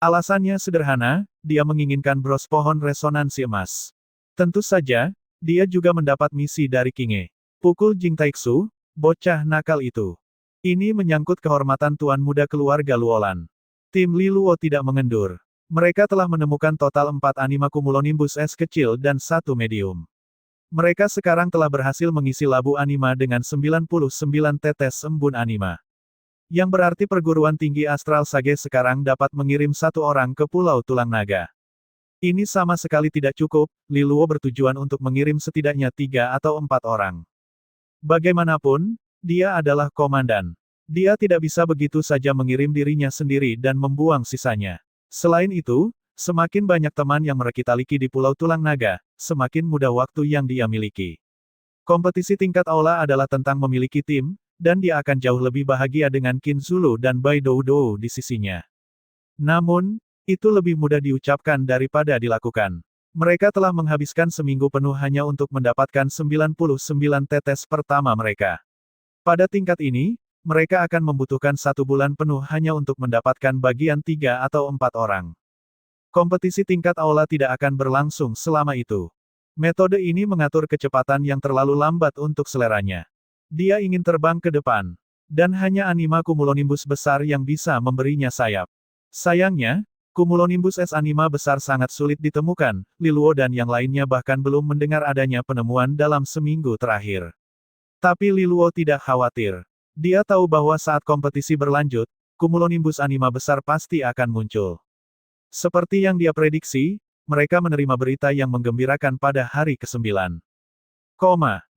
Alasannya sederhana, dia menginginkan bros pohon resonansi emas. Tentu saja, dia juga mendapat misi dari Qinghe. Pukul Jing Taixu, bocah nakal itu. Ini menyangkut kehormatan tuan muda keluarga Luolan. Tim Li Luo tidak mengendur. Mereka telah menemukan total 4 anima cumulonimbus es kecil dan 1 medium. Mereka sekarang telah berhasil mengisi labu anima dengan 99 tetes embun anima. Yang berarti perguruan tinggi Astral Sage sekarang dapat mengirim 1 orang ke Pulau Tulang Naga. Ini sama sekali tidak cukup, Li Luo bertujuan untuk mengirim setidaknya 3 atau 4 orang. Bagaimanapun, dia adalah komandan. Dia tidak bisa begitu saja mengirim dirinya sendiri dan membuang sisanya. Selain itu, semakin banyak teman yang merekita-liki di Pulau Tulang Naga, semakin mudah waktu yang dia miliki. Kompetisi tingkat aula adalah tentang memiliki tim, dan dia akan jauh lebih bahagia dengan Qin Zulu dan Bai Doudou di sisinya. Namun, itu lebih mudah diucapkan daripada dilakukan. Mereka telah menghabiskan seminggu penuh hanya untuk mendapatkan 99 tetes pertama mereka. Pada tingkat ini, mereka akan membutuhkan 1 bulan penuh hanya untuk mendapatkan bagian 3 atau 4 orang. Kompetisi tingkat aula tidak akan berlangsung selama itu. Metode ini mengatur kecepatan yang terlalu lambat untuk seleranya. Dia ingin terbang ke depan. Dan hanya anima cumulonimbus besar yang bisa memberinya sayap. Sayangnya, cumulonimbus es anima besar sangat sulit ditemukan, Li Luo dan yang lainnya bahkan belum mendengar adanya penemuan dalam seminggu terakhir. Tapi Liluo tidak khawatir. Dia tahu bahwa saat kompetisi berlanjut, cumulonimbus anima besar pasti akan muncul. Seperti yang dia prediksi, mereka menerima berita yang menggembirakan pada hari ke-9.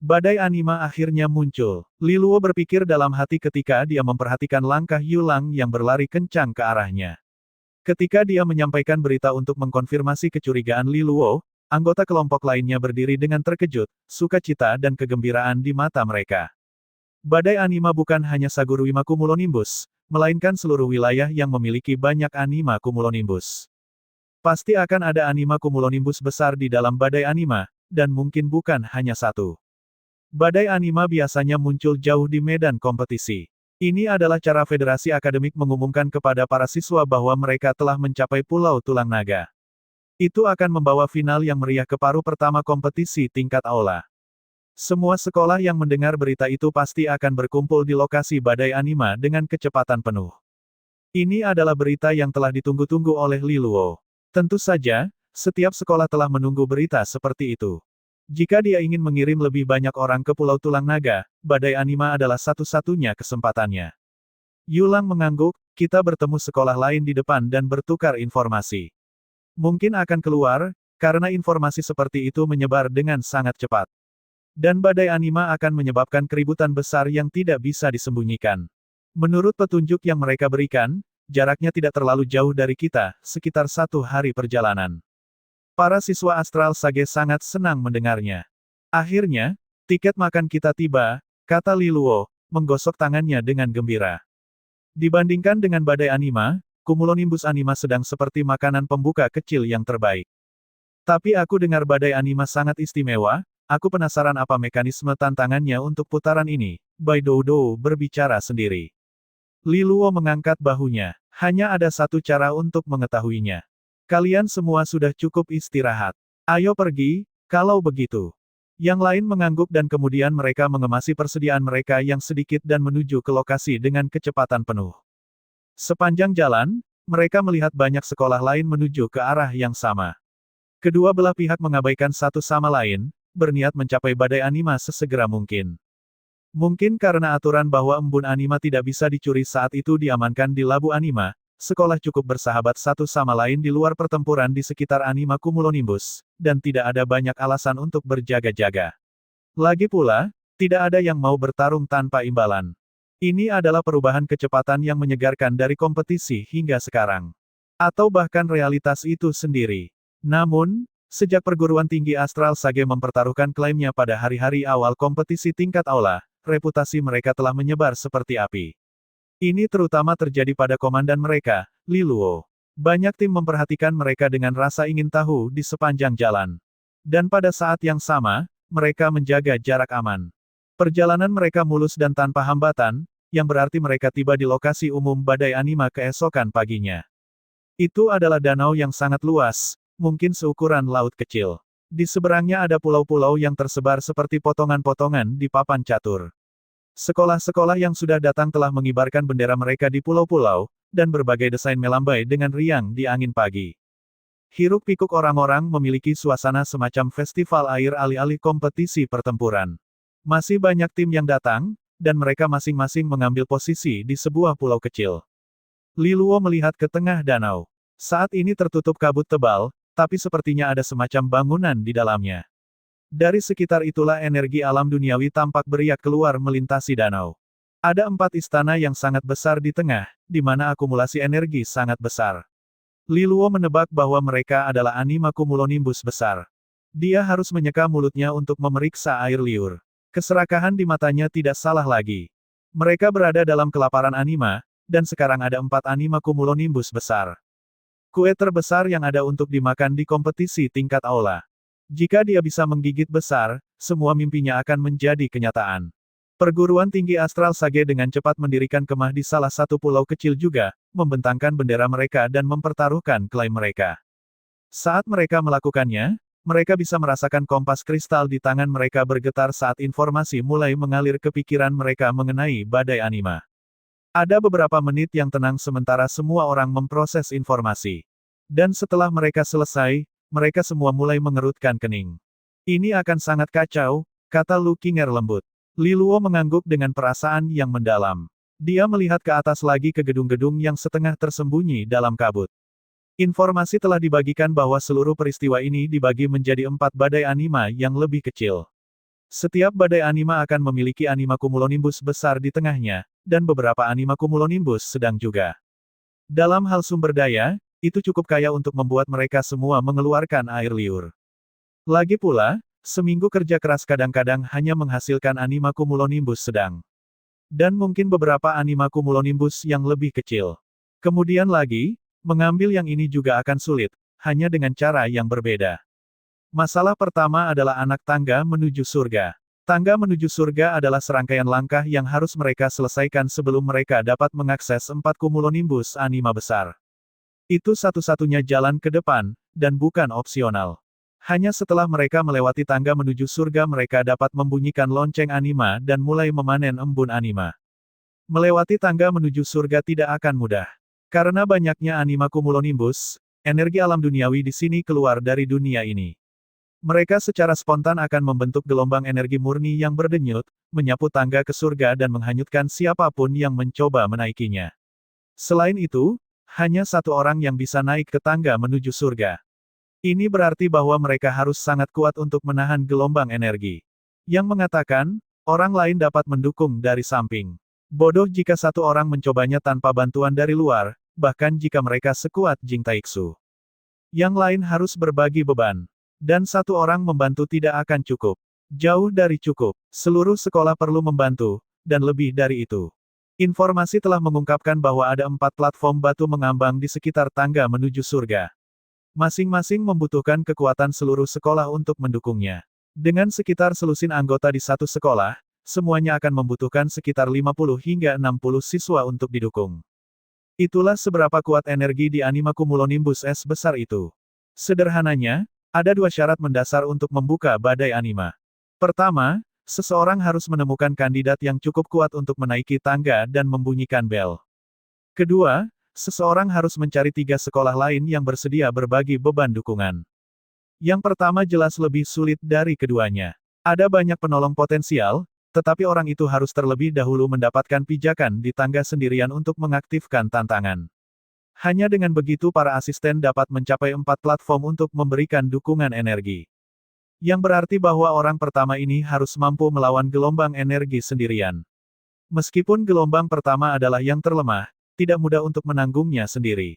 Badai anima akhirnya muncul. Liluo berpikir dalam hati ketika dia memperhatikan langkah Yulang yang berlari kencang ke arahnya. Ketika dia menyampaikan berita untuk mengkonfirmasi kecurigaan Liluo, anggota kelompok lainnya berdiri dengan terkejut, sukacita dan kegembiraan di mata mereka. Badai anima bukan hanya Saguruima cumulonimbus, melainkan seluruh wilayah yang memiliki banyak anima cumulonimbus. Pasti akan ada anima cumulonimbus besar di dalam badai anima, dan mungkin bukan hanya satu. Badai anima biasanya muncul jauh di medan kompetisi. Ini adalah cara federasi akademik mengumumkan kepada para siswa bahwa mereka telah mencapai Pulau Tulang Naga. Itu akan membawa final yang meriah ke paruh pertama kompetisi tingkat aula. Semua sekolah yang mendengar berita itu pasti akan berkumpul di lokasi badai anima dengan kecepatan penuh. Ini adalah berita yang telah ditunggu-tunggu oleh Liluo. Tentu saja, setiap sekolah telah menunggu berita seperti itu. Jika dia ingin mengirim lebih banyak orang ke Pulau Tulang Naga, badai anima adalah satu-satunya kesempatannya. Yulang mengangguk, kita bertemu sekolah lain di depan dan bertukar informasi. Mungkin akan keluar, karena informasi seperti itu menyebar dengan sangat cepat. Dan badai anima akan menyebabkan keributan besar yang tidak bisa disembunyikan. Menurut petunjuk yang mereka berikan, jaraknya tidak terlalu jauh dari kita, sekitar 1 hari perjalanan. Para siswa Astral Sage sangat senang mendengarnya. Akhirnya, tiket makan kita tiba, kata Liluo, menggosok tangannya dengan gembira. Dibandingkan dengan badai anima, cumulonimbus anima sedang seperti makanan pembuka kecil yang terbaik. Tapi aku dengar badai anima sangat istimewa, aku penasaran apa mekanisme tantangannya untuk putaran ini, Bai Doudou berbicara sendiri. Liluo mengangkat bahunya, hanya ada satu cara untuk mengetahuinya. Kalian semua sudah cukup istirahat. Ayo pergi, kalau begitu. Yang lain mengangguk dan kemudian mereka mengemasi persediaan mereka yang sedikit dan menuju ke lokasi dengan kecepatan penuh. Sepanjang jalan, mereka melihat banyak sekolah lain menuju ke arah yang sama. Kedua belah pihak mengabaikan satu sama lain, berniat mencapai badai anima sesegera mungkin. Mungkin karena aturan bahwa embun anima tidak bisa dicuri saat itu diamankan di labu anima, sekolah cukup bersahabat satu sama lain di luar pertempuran di sekitar anima cumulonimbus, dan tidak ada banyak alasan untuk berjaga-jaga. Lagi pula, tidak ada yang mau bertarung tanpa imbalan. Ini adalah perubahan kecepatan yang menyegarkan dari kompetisi hingga sekarang. Atau bahkan realitas itu sendiri. Namun, sejak perguruan tinggi Astral Sage mempertaruhkan klaimnya pada hari-hari awal kompetisi tingkat aula, reputasi mereka telah menyebar seperti api. Ini terutama terjadi pada komandan mereka, Liluo. Banyak tim memperhatikan mereka dengan rasa ingin tahu di sepanjang jalan. Dan pada saat yang sama, mereka menjaga jarak aman. Perjalanan mereka mulus dan tanpa hambatan, yang berarti mereka tiba di lokasi umum badai anima keesokan paginya. Itu adalah danau yang sangat luas, mungkin seukuran laut kecil. Di seberangnya ada pulau-pulau yang tersebar seperti potongan-potongan di papan catur. Sekolah-sekolah yang sudah datang telah mengibarkan bendera mereka di pulau-pulau, dan berbagai desain melambai dengan riang di angin pagi. Hiruk-pikuk orang-orang memiliki suasana semacam festival air alih-alih kompetisi pertempuran. Masih banyak tim yang datang, dan mereka masing-masing mengambil posisi di sebuah pulau kecil. Liluo melihat ke tengah danau. Saat ini tertutup kabut tebal, tapi sepertinya ada semacam bangunan di dalamnya. Dari sekitar itulah energi alam duniawi tampak beriak keluar melintasi danau. Ada 4 istana yang sangat besar di tengah, di mana akumulasi energi sangat besar. Liluo menebak bahwa mereka adalah anima cumulonimbus besar. Dia harus menyeka mulutnya untuk memeriksa air liur. Keserakahan di matanya tidak salah lagi. Mereka berada dalam kelaparan anima, dan sekarang ada 4 anima cumulonimbus besar. Kue terbesar yang ada untuk dimakan di kompetisi tingkat aula. Jika dia bisa menggigit besar, semua mimpinya akan menjadi kenyataan. Perguruan tinggi Astral Sage dengan cepat mendirikan kemah di salah satu pulau kecil juga, membentangkan bendera mereka dan mempertaruhkan klaim mereka. Saat mereka melakukannya, mereka bisa merasakan kompas kristal di tangan mereka bergetar saat informasi mulai mengalir ke pikiran mereka mengenai badai anima. Ada beberapa menit yang tenang sementara semua orang memproses informasi. Dan setelah mereka selesai, mereka semua mulai mengerutkan kening. Ini akan sangat kacau, kata Lu Qinger lembut. Li Luo mengangguk dengan perasaan yang mendalam. Dia melihat ke atas lagi ke gedung-gedung yang setengah tersembunyi dalam kabut. Informasi telah dibagikan bahwa seluruh peristiwa ini dibagi menjadi 4 badai anima yang lebih kecil. Setiap badai anima akan memiliki anima cumulonimbus besar di tengahnya, dan beberapa anima cumulonimbus sedang juga. Dalam hal sumber daya, itu cukup kaya untuk membuat mereka semua mengeluarkan air liur. Lagi pula, seminggu kerja keras kadang-kadang hanya menghasilkan anima cumulonimbus sedang. Dan mungkin beberapa anima cumulonimbus yang lebih kecil. Kemudian lagi, mengambil yang ini juga akan sulit, hanya dengan cara yang berbeda. Masalah pertama adalah anak tangga menuju surga. Tangga menuju surga adalah serangkaian langkah yang harus mereka selesaikan sebelum mereka dapat mengakses 4 cumulonimbus anima besar. Itu satu-satunya jalan ke depan, dan bukan opsional. Hanya setelah mereka melewati tangga menuju surga mereka dapat membunyikan lonceng anima dan mulai memanen embun anima. Melewati tangga menuju surga tidak akan mudah. Karena banyaknya anima cumulonimbus, energi alam duniawi di sini keluar dari dunia ini. Mereka secara spontan akan membentuk gelombang energi murni yang berdenyut, menyapu tangga ke surga dan menghanyutkan siapapun yang mencoba menaikinya. Selain itu, hanya satu orang yang bisa naik ke tangga menuju surga. Ini berarti bahwa mereka harus sangat kuat untuk menahan gelombang energi. Yang mengatakan, orang lain dapat mendukung dari samping. Bodoh jika satu orang mencobanya tanpa bantuan dari luar, bahkan jika mereka sekuat Jing Taixu. Yang lain harus berbagi beban. Dan satu orang membantu tidak akan cukup. Jauh dari cukup. Seluruh sekolah perlu membantu, dan lebih dari itu. Informasi telah mengungkapkan bahwa ada 4 platform batu mengambang di sekitar tangga menuju surga. Masing-masing membutuhkan kekuatan seluruh sekolah untuk mendukungnya. Dengan sekitar selusin anggota di satu sekolah, semuanya akan membutuhkan sekitar 50 hingga 60 siswa untuk didukung. Itulah seberapa kuat energi di anima cumulonimbus es besar itu. Sederhananya, ada 2 syarat mendasar untuk membuka badai anima. Pertama, seseorang harus menemukan kandidat yang cukup kuat untuk menaiki tangga dan membunyikan bel. Kedua, seseorang harus mencari 3 sekolah lain yang bersedia berbagi beban dukungan. Yang pertama jelas lebih sulit dari keduanya. Ada banyak penolong potensial, tetapi orang itu harus terlebih dahulu mendapatkan pijakan di tangga sendirian untuk mengaktifkan tantangan. Hanya dengan begitu para asisten dapat mencapai 4 platform untuk memberikan dukungan energi. Yang berarti bahwa orang pertama ini harus mampu melawan gelombang energi sendirian. Meskipun gelombang pertama adalah yang terlemah, tidak mudah untuk menanggungnya sendiri.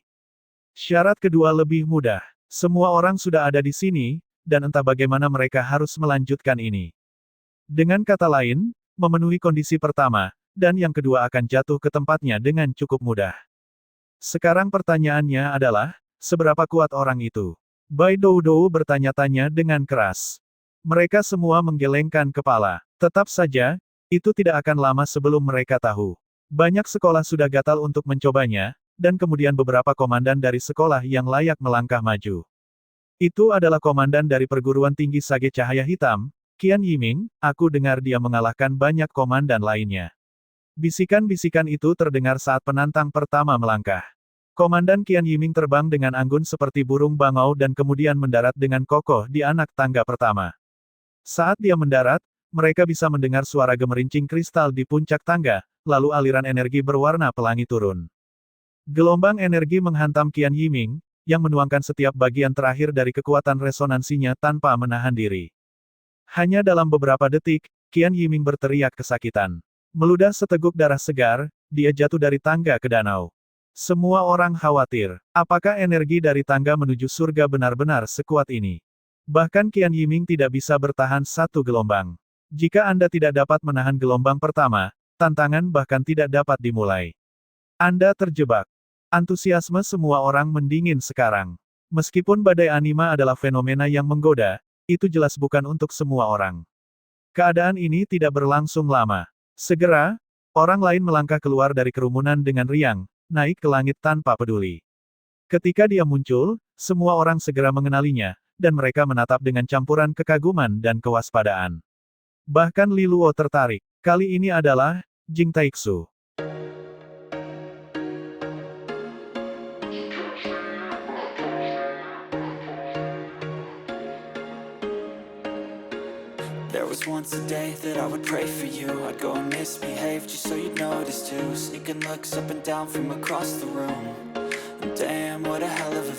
Syarat kedua lebih mudah. Semua orang sudah ada di sini, dan entah bagaimana mereka harus melanjutkan ini. Dengan kata lain, memenuhi kondisi pertama, dan yang kedua akan jatuh ke tempatnya dengan cukup mudah. Sekarang pertanyaannya adalah, seberapa kuat orang itu? Bai Doudou bertanya-tanya dengan keras. Mereka semua menggelengkan kepala. Tetap saja, itu tidak akan lama sebelum mereka tahu. Banyak sekolah sudah gatal untuk mencobanya, dan kemudian beberapa komandan dari sekolah yang layak melangkah maju. Itu adalah komandan dari perguruan tinggi Sage Cahaya Hitam, Qian Yiming. Aku dengar dia mengalahkan banyak komandan lainnya. Bisikan-bisikan itu terdengar saat penantang pertama melangkah. Komandan Qian Yiming terbang dengan anggun seperti burung bangau dan kemudian mendarat dengan kokoh di anak tangga pertama. Saat dia mendarat, mereka bisa mendengar suara gemerincing kristal di puncak tangga, lalu aliran energi berwarna pelangi turun. Gelombang energi menghantam Qian Yiming, yang menuangkan setiap bagian terakhir dari kekuatan resonansinya tanpa menahan diri. Hanya dalam beberapa detik, Qian Yiming berteriak kesakitan. Meludah seteguk darah segar, dia jatuh dari tangga ke danau. Semua orang khawatir, apakah energi dari tangga menuju surga benar-benar sekuat ini? Bahkan Qian Yiming tidak bisa bertahan satu gelombang. Jika Anda tidak dapat menahan gelombang pertama, tantangan bahkan tidak dapat dimulai. Anda terjebak. Antusiasme semua orang mendingin sekarang. Meskipun badai anima adalah fenomena yang menggoda, itu jelas bukan untuk semua orang. Keadaan ini tidak berlangsung lama. Segera, orang lain melangkah keluar dari kerumunan dengan riang, naik ke langit tanpa peduli. Ketika dia muncul, semua orang segera mengenalinya, dan mereka menatap dengan campuran kekaguman dan kewaspadaan. Bahkan Li Luo tertarik. Kali ini adalah Jing Taixu. was once a day that I would pray for you. I'd go and misbehave just so you'd notice too. Sneaking looks up and down from across the room. And damn, what a hell of a